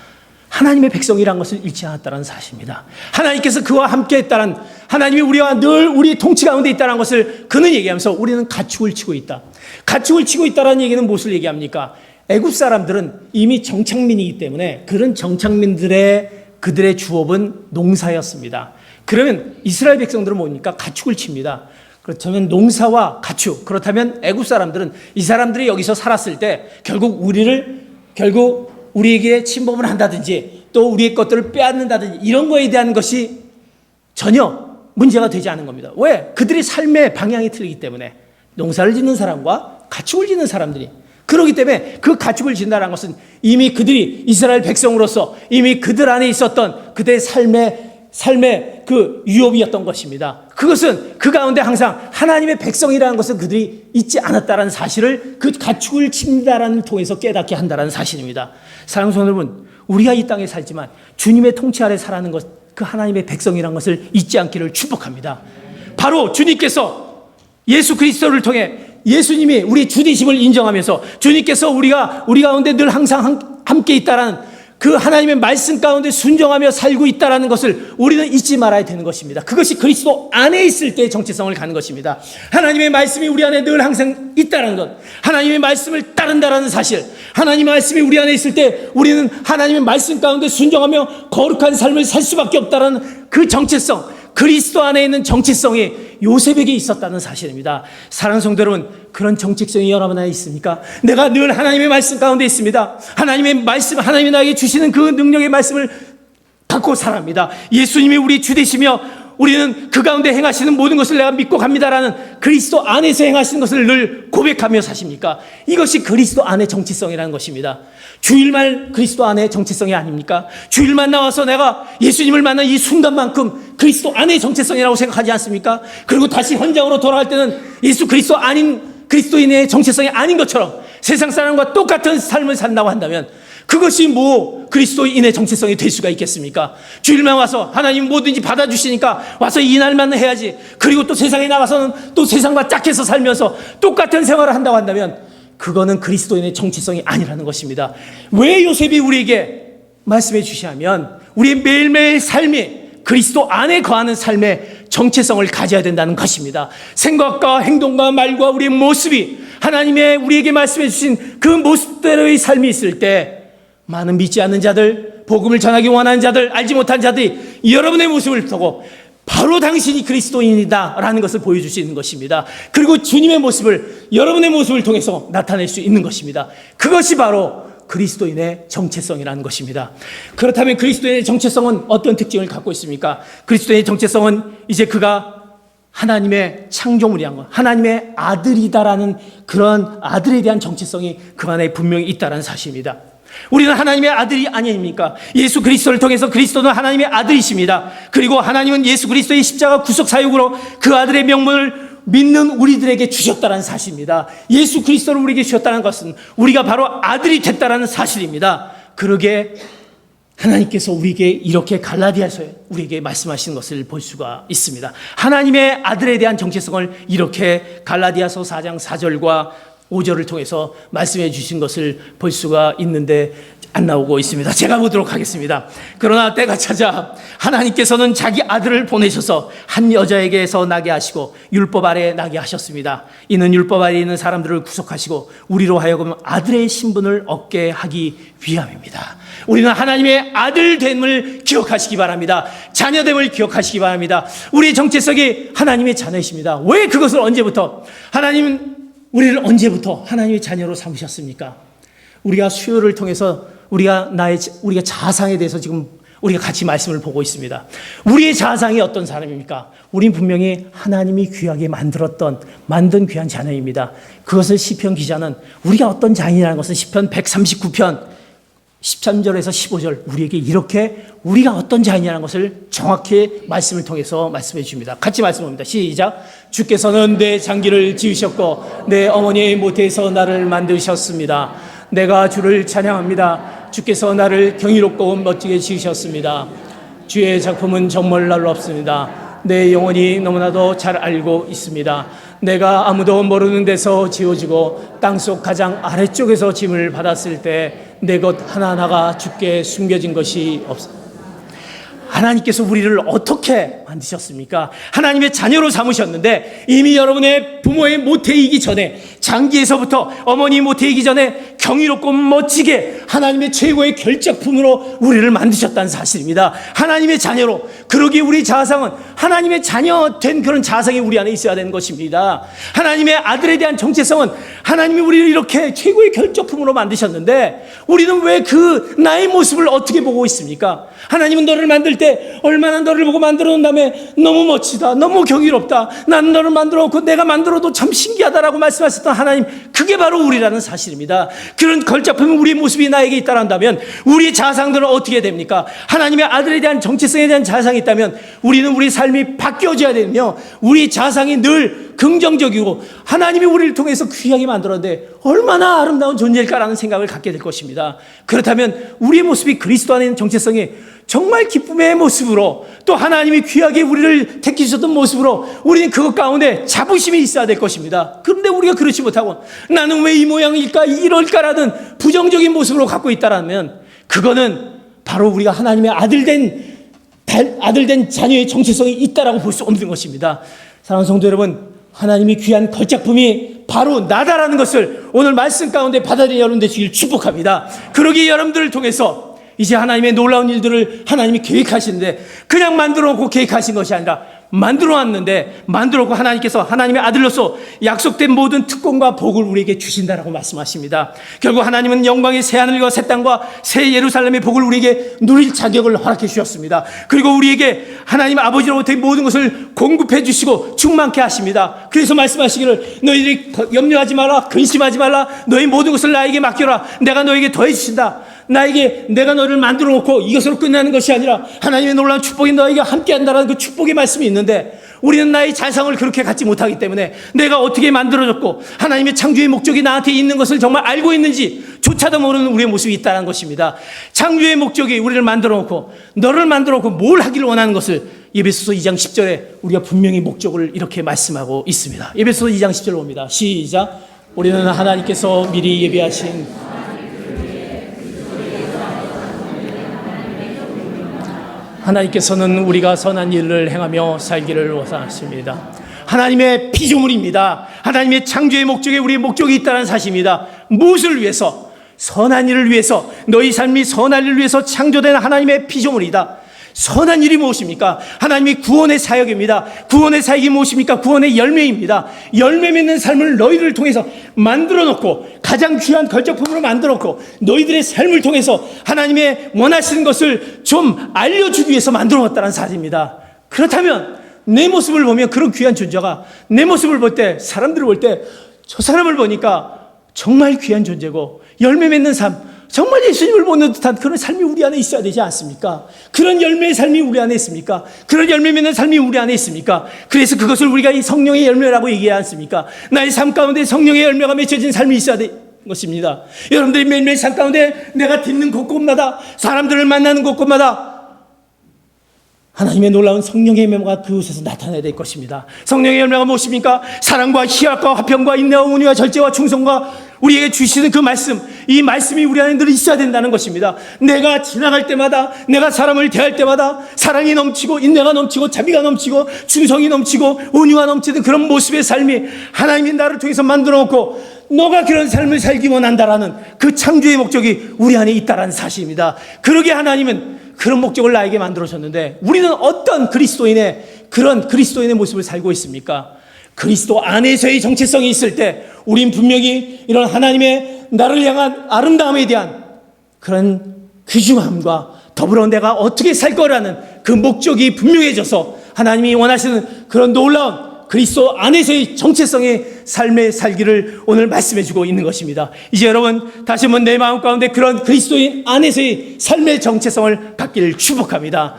A: 하나님의 백성이라는 것을 잃지 않았다는 사실입니다. 하나님께서 그와 함께 했다는, 하나님이 우리와 늘 우리 통치 가운데 있다는 것을 그는 얘기하면서 우리는 가축을 치고 있다. 가축을 치고 있다는 얘기는 무엇을 얘기합니까? 애굽 사람들은 이미 정착민이기 때문에 그런 그들의 주업은 농사였습니다. 그러면 이스라엘 백성들은 뭡니까? 가축을 칩니다. 그렇다면 농사와 가축, 그렇다면 애굽 사람들은 이 사람들이 여기서 살았을 때 결국 우리에게 침범을 한다든지 또 우리의 것들을 빼앗는다든지 이런 거에 대한 것이 전혀 문제가 되지 않은 겁니다. 왜? 그들의 삶의 방향이 틀리기 때문에. 농사를 짓는 사람과 가축을 짓는 사람들이, 그렇기 때문에 그 가축을 짓는다는 것은 이미 그들이 이스라엘 백성으로서 이미 그들 안에 있었던 그들의 삶의 그 유업이었던 것입니다. 그것은 그 가운데 항상 하나님의 백성이라는 것을 그들이 잊지 않았다는 사실을 그 가축을 친다라는 통해서 깨닫게 한다는 사실입니다. 사랑하는 성도 여러분, 우리가 이 땅에 살지만 주님의 통치 아래 살아가는 것, 그 하나님의 백성이라는 것을 잊지 않기를 축복합니다. 바로 주님께서 예수 그리스도를 통해 예수님이 우리 주되심을 인정하면서 주님께서 우리 가운데 늘 항상 함께 있다라는 그 하나님의 말씀 가운데 순종하며 살고 있다는 것을 우리는 잊지 말아야 되는 것입니다. 그것이 그리스도 안에 있을 때의 정체성을 가는 것입니다. 하나님의 말씀이 우리 안에 늘 항상 있다는 것, 하나님의 말씀을 따른다는 사실, 하나님의 말씀이 우리 안에 있을 때 우리는 하나님의 말씀 가운데 순종하며 거룩한 삶을 살 수밖에 없다는 그 정체성, 그리스도 안에 있는 정체성이 요셉에게 있었다는 사실입니다. 사랑하는 성도 여러분, 그런 정체성이 여러분 안에 있습니까? 내가 늘 하나님의 말씀 가운데 있습니다. 하나님의 말씀, 하나님이 나에게 주시는 그 능력의 말씀을 갖고 살아갑니다. 예수님이 우리 주 되시며 우리는 그 가운데 행하시는 모든 것을 내가 믿고 갑니다라는 그리스도 안에서 행하시는 것을 늘 고백하며 사십니까? 이것이 그리스도 안의 정체성이라는 것입니다. 주일만 그리스도 안의 정체성이 아닙니까? 주일만 나와서 내가 예수님을 만난 이 순간만큼 그리스도 안의 정체성이라고 생각하지 않습니까? 그리고 다시 현장으로 돌아갈 때는 예수 그리스도 아닌 그리스도인의 정체성이 아닌 것처럼 세상 사람과 똑같은 삶을 산다고 한다면 그것이 뭐 그리스도인의 정체성이 될 수가 있겠습니까? 주일만 와서 하나님 뭐든지 받아주시니까 와서 이날만 해야지, 그리고 또 세상에 나가서는 또 세상과 짝해서 살면서 똑같은 생활을 한다고 한다면 그거는 그리스도인의 정체성이 아니라는 것입니다. 왜 요셉이 우리에게 말씀해 주시냐면 우리의 매일매일 삶이 그리스도 안에 거하는 삶의 정체성을 가져야 된다는 것입니다. 생각과 행동과 말과 우리의 모습이 하나님의 우리에게 말씀해 주신 그 모습대로의 삶이 있을 때 많은 믿지 않는 자들, 복음을 전하기 원하는 자들, 알지 못한 자들이 여러분의 모습을 보고 바로 당신이 그리스도인이다 라는 것을 보여줄 수 있는 것입니다. 그리고 주님의 모습을, 여러분의 모습을 통해서 나타낼 수 있는 것입니다. 그것이 바로 그리스도인의 정체성이라는 것입니다. 그렇다면 그리스도인의 정체성은 어떤 특징을 갖고 있습니까? 그리스도인의 정체성은 이제 그가 하나님의 창조물이란 것, 하나님의 아들이다라는 그런 아들에 대한 정체성이 그 안에 분명히 있다는 사실입니다. 우리는 하나님의 아들이 아닙니까? 예수 그리스도를 통해서 그리스도는 하나님의 아들이십니다. 그리고 하나님은 예수 그리스도의 십자가 구속 사역으로 그 아들의 명분을 믿는 우리들에게 주셨다는 사실입니다. 예수 그리스도를 우리에게 주셨다는 것은 우리가 바로 아들이 됐다는 사실입니다. 그러게 하나님께서 우리에게 이렇게 갈라디아서에 우리에게 말씀하시는 것을 볼 수가 있습니다. 하나님의 아들에 대한 정체성을 이렇게 갈라디아서 4장 4절과 5절을 통해서 말씀해 주신 것을 볼 수가 있는데 안 나오고 있습니다. 제가 보도록 하겠습니다. 그러나 때가 찾아 하나님께서는 자기 아들을 보내셔서 한 여자에게서 나게 하시고 율법 아래 나게 하셨습니다. 이는 율법 아래 있는 사람들을 구속하시고 우리로 하여금 아들의 신분을 얻게 하기 위함입니다. 우리는 하나님의 아들됨을 기억하시기 바랍니다. 자녀됨을 기억하시기 바랍니다. 우리의 정체성이 하나님의 자녀이십니다. 왜 그것을 언제부터 우리를 언제부터 하나님의 자녀로 삼으셨습니까? 우리가 수요를 통해서 우리가 자상에 대해서 지금 우리가 같이 말씀을 보고 있습니다. 우리의 자상이 어떤 사람입니까? 우린 분명히 하나님이 귀하게 만든 귀한 자녀입니다. 그것을 시편 기자는 우리가 어떤 자녀라는 것은 시편 139편 13절에서 15절 우리에게 이렇게 우리가 어떤 자녀라는 것을 정확히 말씀을 통해서 말씀해 줍니다. 같이 말씀합니다. 시작. 주께서는 내 장기를 지으셨고 내 어머니의 모태에서 나를 만드셨습니다. 내가 주를 찬양합니다. 주께서 나를 경이롭고 멋지게 지으셨습니다. 주의 작품은 정말 날로 없습니다. 내 영혼이 너무나도 잘 알고 있습니다. 내가 아무도 모르는 데서 지어지고 땅속 가장 아래쪽에서 짐을 받았을 때 내 것 하나하나가 주께 숨겨진 것이 없습니다. 하나님께서 우리를 어떻게 만드셨습니까? 하나님의 자녀로 삼으셨는데 이미 여러분의 부모의 모태이기 전에, 장기에서부터 어머니 모태이기 전에 경이롭고 멋지게 하나님의 최고의 결작품으로 우리를 만드셨다는 사실입니다. 하나님의 자녀로, 그러기에 우리 자상은 하나님의 자녀 된 그런 자상이 우리 안에 있어야 되는 것입니다. 하나님의 아들에 대한 정체성은 하나님이 우리를 이렇게 최고의 결작품으로 만드셨는데 우리는 왜 그 나의 모습을 어떻게 보고 있습니까? 하나님은 너를 만들 때 얼마나 너를 보고 만들어 놓은 다음에 너무 멋지다, 너무 경이롭다, 나는 너를 만들어 놓고 내가 만들어도 참 신기하다라고 말씀하셨던 하나님, 그게 바로 우리라는 사실입니다. 그런 걸작품이 우리의 모습이 나에게 있다란다면 우리의 자상들은 어떻게 됩니까? 하나님의 아들에 대한 정체성에 대한 자상이 있다면 우리는 우리 삶이 바뀌어져야 되며 우리 자상이 늘 긍정적이고 하나님이 우리를 통해서 귀하게 만들었는데 얼마나 아름다운 존재일까라는 생각을 갖게 될 것입니다. 그렇다면 우리의 모습이 그리스도 안에 있는 정체성이 정말 기쁨의 모습으로, 또 하나님이 귀하게 우리를 택해주셨던 모습으로 우리는 그것 가운데 자부심이 있어야 될 것입니다. 그런데 우리가 그렇지 못하고 나는 왜 이 모양일까, 이럴까라는 부정적인 모습으로 갖고 있다라면 그거는 바로 우리가 하나님의 아들된 자녀의 정체성이 있다라고 볼 수 없는 것입니다. 사랑하는 성도 여러분, 하나님이 귀한 걸작품이 바로 나다라는 것을 오늘 말씀 가운데 받아들인 여러분 되시길 축복합니다. 그러기에 여러분들을 통해서 이제 하나님의 놀라운 일들을 하나님이 계획하시는데 그냥 만들어 놓고 계획하신 것이 아니라 만들어 놨는데, 만들어 놓고 하나님께서 하나님의 아들로서 약속된 모든 특권과 복을 우리에게 주신다라고 말씀하십니다. 결국 하나님은 영광의 새하늘과 새 땅과 새 예루살렘의 복을 우리에게 누릴 자격을 허락해 주셨습니다. 그리고 우리에게 하나님 아버지로부터 모든 것을 공급해 주시고 충만케 하십니다. 그래서 말씀하시기를 너희들이 염려하지 마라, 근심하지 말라, 너희 모든 것을 나에게 맡겨라, 내가 너에게 더해 주신다. 내가 너를 만들어 놓고 이것으로 끝나는 것이 아니라 하나님의 놀라운 축복이 너에게 함께 한다는 그 축복의 말씀이 있는데 우리는 나의 자상을 그렇게 갖지 못하기 때문에 내가 어떻게 만들어졌고 하나님의 창조의 목적이 나한테 있는 것을 정말 알고 있는지 조차도 모르는 우리의 모습이 있다는 것입니다. 창조의 목적이 우리를 만들어 놓고 너를 만들어 놓고 뭘 하기를 원하는 것을 에베소서 2장 10절에 우리가 분명히 목적을 이렇게 말씀하고 있습니다. 에베소서 2장 10절 봅니다. 시작. 우리는 하나님께서 미리 예비하신 하나님께서는 우리가 선한 일을 행하며 살기를 원하십니다. 하나님의 피조물입니다. 하나님의 창조의 목적에 우리의 목적이 있다는 사실입니다. 무엇을 위해서? 선한 일을 위해서, 너희 삶이 선한 일을 위해서 창조된 하나님의 피조물이다. 선한 일이 무엇입니까? 하나님이 구원의 사역입니다. 구원의 사역이 무엇입니까? 구원의 열매입니다. 열매 맺는 삶을 너희들을 통해서 만들어 놓고 가장 귀한 걸작품으로 만들어 놓고 너희들의 삶을 통해서 하나님의 원하시는 것을 좀 알려주기 위해서 만들어 놓았다는 사실입니다. 그렇다면 내 모습을 보면 그런 귀한 존재가 내 모습을 볼 때, 사람들을 볼 때 저 사람을 보니까 정말 귀한 존재고 열매 맺는 삶, 정말 예수님을 보는 듯한 그런 삶이 우리 안에 있어야 되지 않습니까? 그런 열매의 삶이 우리 안에 있습니까? 그런 열매 맺는 삶이 우리 안에 있습니까? 그래서 그것을 우리가 이 성령의 열매라고 얘기하지 않습니까? 나의 삶 가운데 성령의 열매가 맺혀진 삶이 있어야 되는 것입니다. 여러분들이 매일매일 삶 가운데 내가 듣는 곳곳마다, 사람들을 만나는 곳곳마다 하나님의 놀라운 성령의 열매가 그곳에서 나타나야 될 것입니다. 성령의 열매가 무엇입니까? 사랑과 희락과 화평과 인내와 온유와 절제와 충성과 우리에게 주시는 그 말씀, 이 말씀이 우리 안에 늘 있어야 된다는 것입니다. 내가 지나갈 때마다, 내가 사람을 대할 때마다 사랑이 넘치고 인내가 넘치고 자비가 넘치고 충성이 넘치고 온유가 넘치는 그런 모습의 삶이 하나님이 나를 통해서 만들어 놓고 너가 그런 삶을 살기 원한다라는 그 창조의 목적이 우리 안에 있다는 사실입니다. 그러게 하나님은 그런 목적을 나에게 만들어줬는데 우리는 어떤 그런 그리스도인의 모습을 살고 있습니까? 그리스도 안에서의 정체성이 있을 때 우린 분명히 이런 하나님의 나를 향한 아름다움에 대한 그런 귀중함과 더불어 내가 어떻게 살 거라는 그 목적이 분명해져서 하나님이 원하시는 그런 놀라운 그리스도 안에서의 정체성의 삶의 살기를 오늘 말씀해주고 있는 것입니다. 이제 여러분 다시 한번 내 마음 가운데 그런 그리스도인 안에서의 삶의 정체성을 갖기를 축복합니다.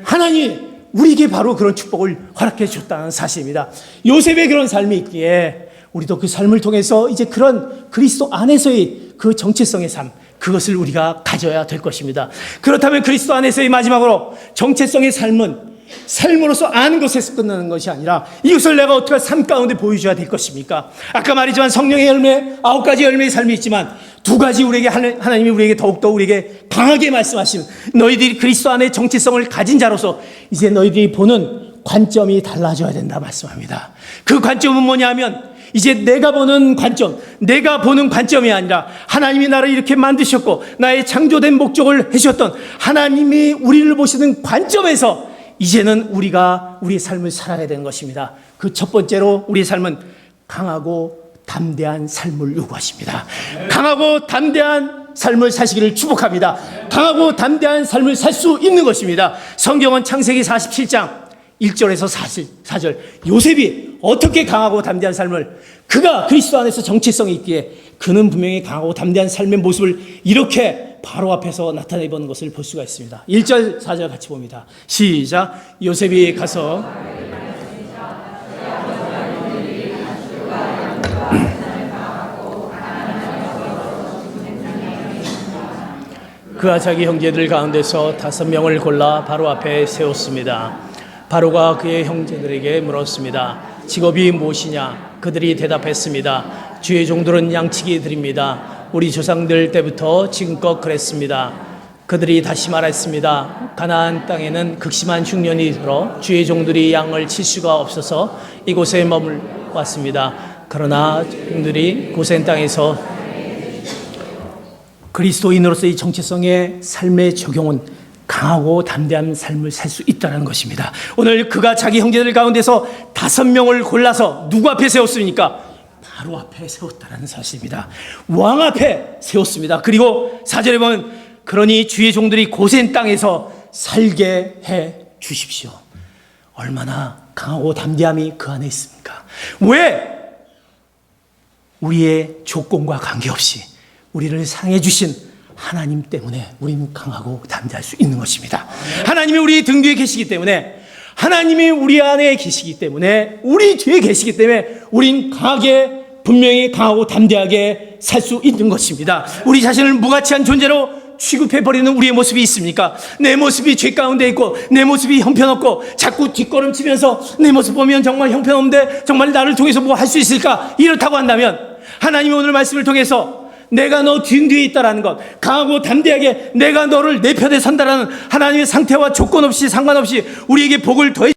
A: 하나님 우리에게 바로 그런 축복을 허락해 주셨다는 사실입니다. 요셉의 그런 삶이 있기에 우리도 그 삶을 통해서 이제 그런 그리스도 안에서의 그 정체성의 삶, 그것을 우리가 가져야 될 것입니다. 그렇다면 그리스도 안에서의 마지막으로 정체성의 삶은 삶으로서 아는 것에서 끝나는 것이 아니라 이것을 내가 어떻게 삶 가운데 보여줘야 될 것입니까? 아까 말했지만 성령의 열매, 9가지 열매의 삶이 있지만 2가지 우리에게 하나님이 우리에게 더욱더 우리에게 강하게 말씀하신, 너희들이 그리스도 안에 정체성을 가진 자로서 이제 너희들이 보는 관점이 달라져야 된다 말씀합니다. 그 관점은 뭐냐면 이제 내가 보는 관점이 아니라 하나님이 나를 이렇게 만드셨고 나의 창조된 목적을 해주셨던 하나님이 우리를 보시는 관점에서 이제는 우리가 우리의 삶을 살아야 되는 것입니다. 그 첫 번째로 우리의 삶은 강하고 담대한 삶을 요구하십니다. 강하고 담대한 삶을 사시기를 축복합니다. 강하고 담대한 삶을 살 수 있는 것입니다. 성경은 창세기 47장 1절에서 4절 요셉이 어떻게 강하고 담대한 삶을, 그가 그리스도 안에서 정체성이 있기에 그는 분명히 강하고 담대한 삶의 모습을 이렇게 바로 앞에서 나타내보는 것을 볼 수가 있습니다. 1절 4절 같이 봅니다. 시작. 요셉이 가서 그가 자기 형제들 가운데서 5명을 골라 바로 앞에 세웠습니다. 바로가 그의 형제들에게 물었습니다. 직업이 무엇이냐? 그들이 대답했습니다. 주의 종들은 양치기 드립니다. 우리 조상들 때부터 지금껏 그랬습니다. 그들이 다시 말했습니다. 가나안 땅에는 극심한 흉년이 들어 주의 종들이 양을 칠 수가 없어서 이곳에 머물렀습니다. 그러나 종들이 고센 땅에서 그리스도인으로서의 정체성의 삶의 적용은 강하고 담대한 삶을 살 수 있다는 것입니다. 오늘 그가 자기 형제들 가운데서 5명을 골라서 누구 앞에 세웠습니까? 바로 앞에 세웠다는 사실입니다. 왕 앞에 세웠습니다. 그리고 4절에 보면 그러니 주의 종들이 고센 땅에서 살게 해 주십시오. 얼마나 강하고 담대함이 그 안에 있습니까? 왜? 우리의 조건과 관계없이 우리를 사랑해 주신 하나님 때문에 우리는 강하고 담대할 수 있는 것입니다. 하나님이 우리 등 뒤에 계시기 때문에, 하나님이 우리 안에 계시기 때문에, 우리 뒤에 계시기 때문에 우린 강하게, 분명히 강하고 담대하게 살 수 있는 것입니다. 우리 자신을 무가치한 존재로 취급해버리는 우리의 모습이 있습니까? 내 모습이 죄 가운데 있고 내 모습이 형편없고 자꾸 뒷걸음치면서 내 모습 보면 정말 형편없는데 정말 나를 통해서 뭐 할 수 있을까? 이렇다고 한다면 하나님이 오늘 말씀을 통해서 내가 너 뒤에 있다라는 것, 강하고 담대하게 내가 너를 내 편에 선다라는 하나님의 상태와 조건 없이 상관없이 우리에게 복을 더해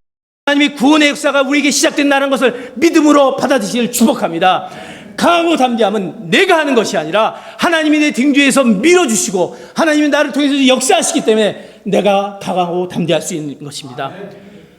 A: 하나님의 구원의 역사가 우리에게 시작된다는 것을 믿음으로 받아들이시길 축복합니다. 강하고 담대함은 내가 하는 것이 아니라 하나님이 내 등 뒤에서 밀어주시고 하나님이 나를 통해서 역사하시기 때문에 내가 강하고 담대할 수 있는 것입니다.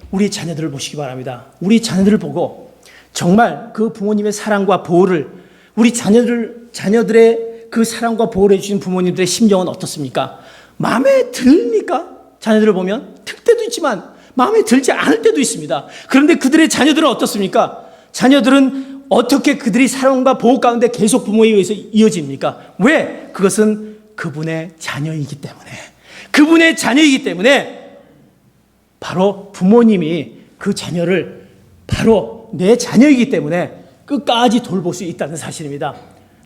A: 우리 자녀들을 보시기 바랍니다. 우리 자녀들을 보고 정말 그 부모님의 사랑과 보호를, 우리 자녀들의 그 사랑과 보호를 해주신 부모님들의 심정은 어떻습니까? 마음에 듭니까? 자녀들을 보면 들 때도 있지만 마음에 들지 않을 때도 있습니다. 그런데 그들의 자녀들은 어떻습니까? 자녀들은 어떻게 그들이 사랑과 보호 가운데 계속 부모에 의해서 이어집니까? 왜? 그것은 그분의 자녀이기 때문에 바로 부모님이 그 자녀를 바로 내 자녀이기 때문에 끝까지 돌볼 수 있다는 사실입니다.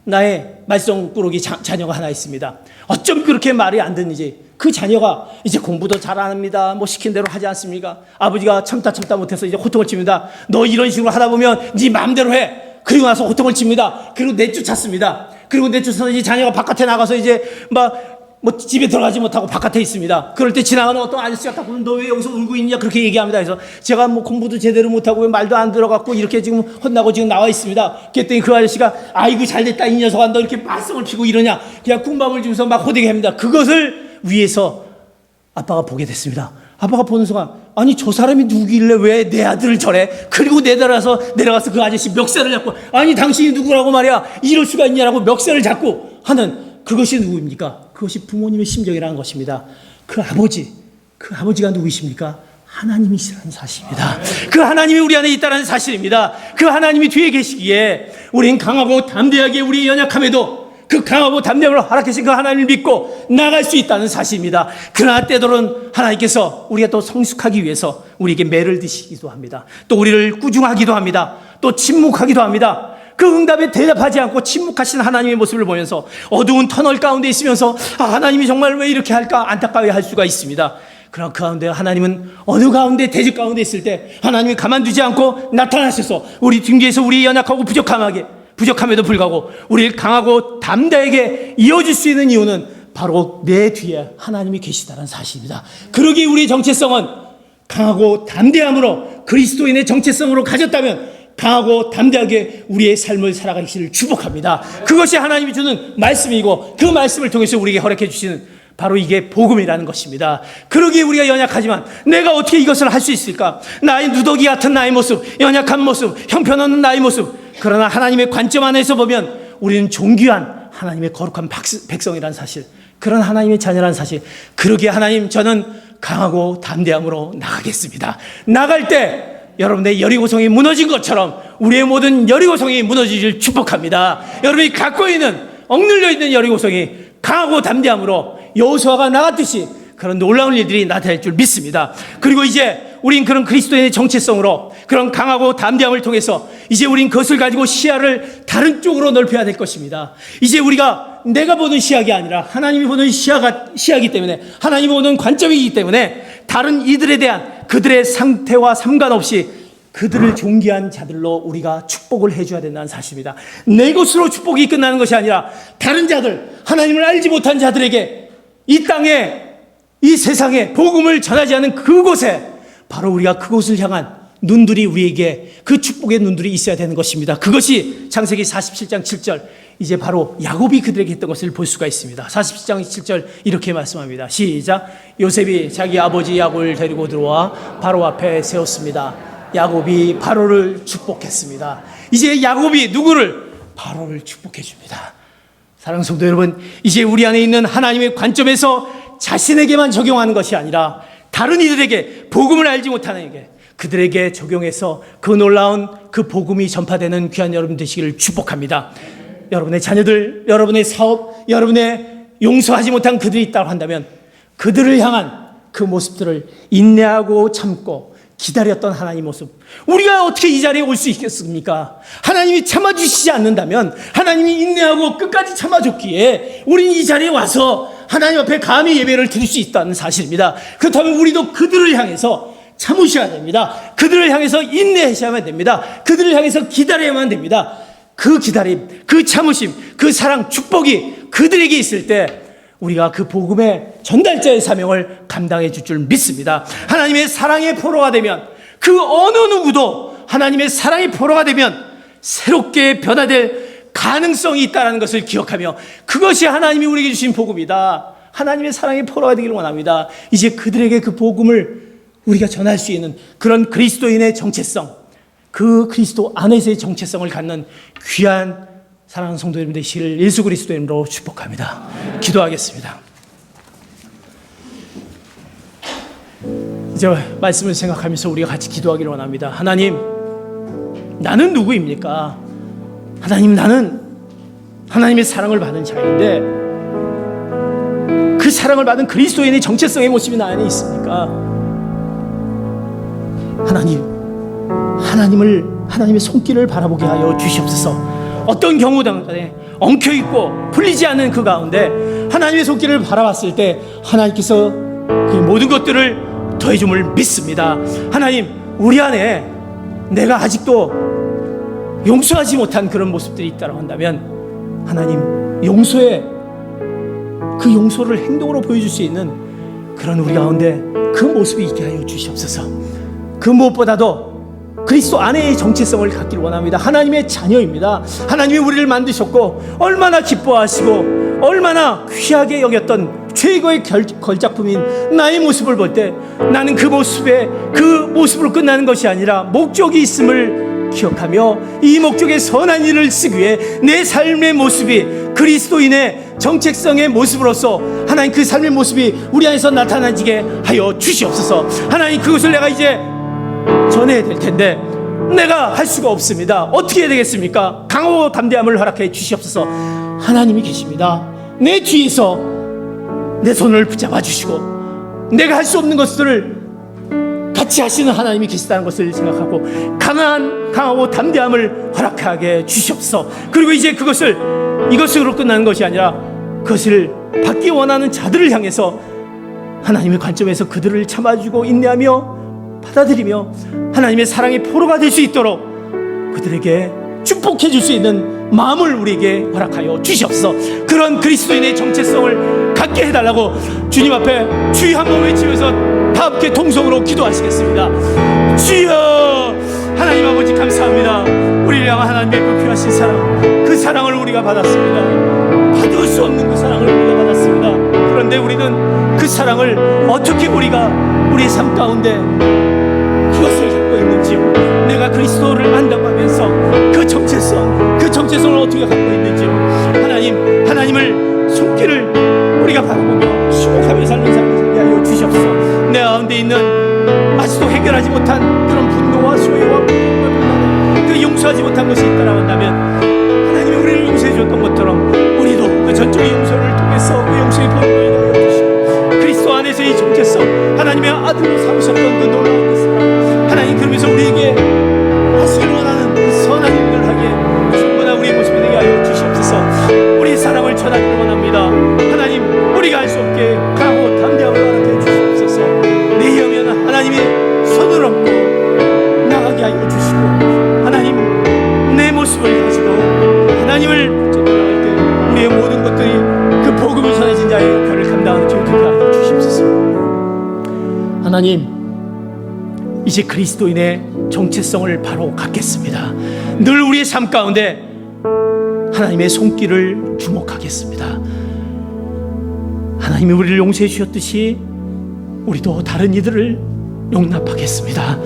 A: 나의 말썽꾸러기 자녀가 하나 있습니다. 어쩜 그렇게 말이 안 듣는지. 그 자녀가 이제 공부도 잘 안 합니다. 뭐 시킨 대로 하지 않습니까? 아버지가 참다 못해서 이제 호통을 칩니다. 너 이런 식으로 하다 보면 네 마음대로 해. 그리고 나서 호통을 칩니다. 그리고 내쫓았습니다. 그리고 내쫓아서 이제 자녀가 바깥에 나가서 이제 뭐 집에 들어가지 못하고 바깥에 있습니다. 그럴 때 지나가는 어떤 아저씨가 딱 보면 너 왜 여기서 울고 있냐 그렇게 얘기합니다. 그래서 제가 뭐 공부도 제대로 못하고 왜 말도 안 들어갔고 이렇게 지금 혼나고 지금 나와 있습니다. 그랬더니 그 아저씨가 아이고 잘됐다 이 녀석아 너 이렇게 말썽을 피고 이러냐 그냥 군밤을 주면서 막 호되게 합니다. 그것을 위에서 아빠가 보게 됐습니다. 아빠가 보는 순간 아니 저 사람이 누구길래 왜 내 아들을 저래? 그리고 내려가서 그 아저씨 멱살을 잡고 아니 당신이 누구라고 말이야 이럴 수가 있냐라고 멱살을 잡고 하는 그것이 누구입니까? 그것이 부모님의 심정이라는 것입니다. 그 아버지가 누구이십니까? 하나님이시라는 사실입니다. 그 하나님이 우리 안에 있다는 사실입니다. 그 하나님이 뒤에 계시기에 우린 강하고 담대하게 우리의 연약함에도 그 강하고 담대함을 허락하신 그 하나님을 믿고 나갈 수 있다는 사실입니다. 그러나 때로는 하나님께서 우리가 또 성숙하기 위해서 우리에게 매를 드시기도 합니다. 또 우리를 꾸중하기도 합니다. 또 침묵하기도 합니다. 그 응답에 대답하지 않고 침묵하신 하나님의 모습을 보면서 어두운 터널 가운데 있으면서 하나님이 정말 왜 이렇게 할까 안타까워할 수가 있습니다. 그러나 그 가운데 하나님은 어느 가운데 대적 가운데 있을 때 하나님이 가만두지 않고 나타나셔서 우리 등 뒤에서 우리 연약하고 부족함에도 불구하고 우리를 강하고 담대하게 이어줄 수 있는 이유는 바로 내 뒤에 하나님이 계시다는 사실입니다. 그러기에 우리의 정체성은 강하고 담대함으로 그리스도인의 정체성으로 가졌다면 강하고 담대하게 우리의 삶을 살아가기를 축복합니다. 그것이 하나님이 주는 말씀이고 그 말씀을 통해서 우리에게 허락해 주시는 바로 이게 복음이라는 것입니다. 그러기에 우리가 연약하지만 내가 어떻게 이것을 할 수 있을까? 나의 누더기 같은 나의 모습, 연약한 모습, 형편없는 나의 모습. 그러나 하나님의 관점 안에서 보면 우리는 존귀한 하나님의 거룩한 백성이라는 사실, 그런 하나님의 자녀라는 사실. 그러기에 하나님, 저는 강하고 담대함으로 나가겠습니다. 나갈 때 여러분의 여리고성이 무너진 것처럼 우리의 모든 여리고성이 무너지길 축복합니다. 여러분이 갖고 있는 억눌려 있는 여리고성이 강하고 담대함으로 여호수아가 나갔듯이 그런 놀라운 일들이 나타날 줄 믿습니다. 그리고 이제 우린 그런 그리스도인의 정체성으로 그런 강하고 담대함을 통해서 이제 우린 그것을 가지고 시야를 다른 쪽으로 넓혀야 될 것입니다. 이제 우리가 내가 보는 시야가 아니라 하나님이 보는 시야이기 때문에, 하나님이 보는 관점이기 때문에 다른 이들에 대한 그들의 상태와 상관없이 그들을 존귀한 자들로 우리가 축복을 해줘야 된다는 사실입니다. 내 것으로 축복이 끝나는 것이 아니라 다른 자들, 하나님을 알지 못한 자들에게 이 땅에, 이 세상에 복음을 전하지 않은 그곳에 바로 우리가 그곳을 향한 눈들이, 우리에게 그 축복의 눈들이 있어야 되는 것입니다. 그것이 창세기 47장 7절, 이제 바로 야곱이 그들에게 했던 것을 볼 수가 있습니다. 47장 7절 이렇게 말씀합니다. 시작. 요셉이 자기 아버지 야곱을 데리고 들어와 바로 앞에 세웠습니다. 야곱이 바로를 축복했습니다. 이제 야곱이 누구를? 바로를 축복해 줍니다. 사랑하는 성도 여러분, 이제 우리 안에 있는 하나님의 관점에서 자신에게만 적용하는 것이 아니라 다른 이들에게, 복음을 알지 못하는 에게, 그들에게 적용해서 그 놀라운 그 복음이 전파되는 귀한 여러분 되시기를 축복합니다. 여러분의 자녀들, 여러분의 사업, 여러분의 용서하지 못한 그들이 있다고 한다면 그들을 향한 그 모습들을 인내하고 참고 기다렸던 하나님 모습, 우리가 어떻게 이 자리에 올 수 있겠습니까? 하나님이 참아주시지 않는다면, 하나님이 인내하고 끝까지 참아줬기에 우리는 이 자리에 와서 하나님 앞에 감히 예배를 드릴 수 있다는 사실입니다. 그렇다면 우리도 그들을 향해서 참으셔야 됩니다. 그들을 향해서 인내하셔야만 됩니다. 그들을 향해서 기다려야만 됩니다. 그 기다림, 그 참으심, 그 사랑, 축복이 그들에게 있을 때 우리가 그 복음의 전달자의 사명을 감당해 줄 줄 믿습니다. 하나님의 사랑의 포로가 되면, 그 어느 누구도 하나님의 사랑의 포로가 되면 새롭게 변화될 가능성이 있다는 것을 기억하며, 그것이 하나님이 우리에게 주신 복음이다. 하나님의 사랑의 포로가 되기를 원합니다. 이제 그들에게 그 복음을 우리가 전할 수 있는 그런 그리스도인의 정체성, 그 그리스도 안에서의 정체성을 갖는 귀한 사랑하는 성도 여러분 되시기를 예수 그리스도의 이름으로 축복합니다. 기도하겠습니다. 이제 말씀을 생각하면서 우리가 같이 기도하기를 원합니다. 하나님, 나는 누구입니까? 하나님, 나는 하나님의 사랑을 받은 자인데 그 사랑을 받은 그리스도인의 정체성의 모습이 나 안에 있습니까? 하나님의 손길을 바라보게 하여 주시옵소서. 어떤 경우든 간에 엉켜있고 풀리지 않는 그 가운데 하나님의 손길을 바라봤을 때 하나님께서 그 모든 것들을 더해줌을 믿습니다. 하나님, 우리 안에 내가 아직도 용서하지 못한 그런 모습들이 있다고 한다면 하나님, 그 용서를 행동으로 보여줄 수 있는 그런 우리 가운데 그 모습이 있게 하여 주시옵소서. 그 무엇보다도 그리스도 안에의 정체성을 갖기를 원합니다. 하나님의 자녀입니다. 하나님이 우리를 만드셨고 얼마나 기뻐하시고 얼마나 귀하게 여겼던 최고의 걸작품인 나의 모습을 볼 때 나는 그 모습으로 끝나는 것이 아니라 목적이 있음을 기억하며 이 목적에 선한 일을 쓰기 위해 내 삶의 모습이 그리스도인의 정체성의 모습으로서 하나님 그 삶의 모습이 우리 안에서 나타나지게 하여 주시옵소서. 하나님, 그것을 내가 이제 전해야 될 텐데 내가 할 수가 없습니다. 어떻게 해야 되겠습니까? 강하고 담대함을 허락해 주시옵소서. 하나님이 계십니다. 내 뒤에서 내 손을 붙잡아 주시고 내가 할 수 없는 것들을 같이 하시는 하나님이 계시다는 것을 생각하고 강하고 담대함을 허락하게 주시옵소서. 그리고 이제 이것으로 끝나는 것이 아니라 그것을 받기 원하는 자들을 향해서 하나님의 관점에서 그들을 참아주고 인내하며 받아들이며 하나님의 사랑의 포로가 될 수 있도록 그들에게 축복해 줄 수 있는 마음을 우리에게 허락하여 주시옵소서. 그런 그리스도인의 정체성을 갖게 해달라고 주님 앞에 주여 한번 외치면서 다 함께 동성으로 기도하시겠습니다. 주여, 하나님 아버지 감사합니다. 우리를 향한 하나님의 그 귀하신 사랑, 그 사랑을 우리가 받았습니다. 받을 수 없는 그 사랑을 우리가 받았습니다. 그런데 우리는 그 사랑을 어떻게 우리가 우리의 삶 가운데 그것을 갖고 있는지요, 내가 그리스도를 안다고 하면서 그 정체성을 어떻게 갖고 있는지요, 하나님을 손길을 우리가 바라보며 주목하며 사는 삶을 살게 하여 주시옵소서. 내 가운데 있는 아직도 해결하지 못한 그런 분노와 소유와 그 용서하지 못한 것이 있다라고 한다면 하나님이 우리를 용서해 주었던 것처럼 우리도 그 전적인 용서를 통해서 그 용서의 본능을 하여 주시고 그리스도 안에서의 정체성, 하나님의 아들로 삼으셨던 그 놀라운 그 사랑, 하나님 그러면서 우리에게 하시길 원하는 그 선한 일을 하기에 충분한 우리의 모습이 되게 하여 주시옵소서. 우리의 사랑을 전하기를 원합니다. 하나님, 우리가 할 수 없게 강하고 담대함을 허락해 주시옵소서. 내 영혼은 하나님의 손을 얹고 나가게 하여 주시고 하나님, 내 모습을 가지고 하나님을 붙잡고 나갈 때 우리의 모든 것들이 그 복음을 전해진 자의 역할을 감당하는 주님 되게 하여 주시옵소서. 하나님, 이제 그리스도인의 정체성을 바로 갖겠습니다. 늘 우리의 삶 가운데 하나님의 손길을 주목하겠습니다. 하나님이 우리를 용서해 주셨듯이 우리도 다른 이들을 용납하겠습니다.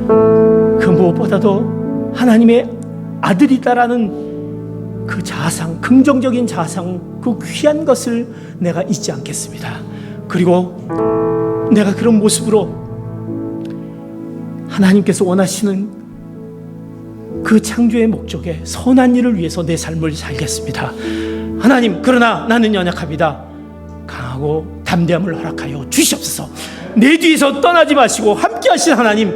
A: 그 무엇보다도 하나님의 아들이다라는 그 자상, 긍정적인 자상, 그 귀한 것을 내가 잊지 않겠습니다. 그리고 내가 그런 모습으로 하나님께서 원하시는 그 창조의 목적에 선한 일을 위해서 내 삶을 살겠습니다. 하나님, 그러나 나는 연약합니다. 강하고 담대함을 허락하여 주시옵소서. 내 뒤에서 떠나지 마시고 함께 하신 하나님,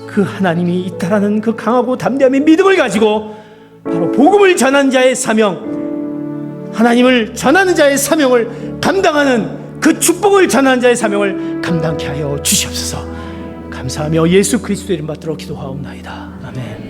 A: 그 하나님이 있다라는 그 강하고 담대함의 믿음을 가지고 바로 복음을 전하는 자의 사명, 하나님을 전하는 자의 사명을 감당하는, 그 축복을 전하는 자의 사명을 감당케 하여 주시옵소서. 감사하며 예수 그리스도의 이름 받들어 기도하옵나이다. 아멘.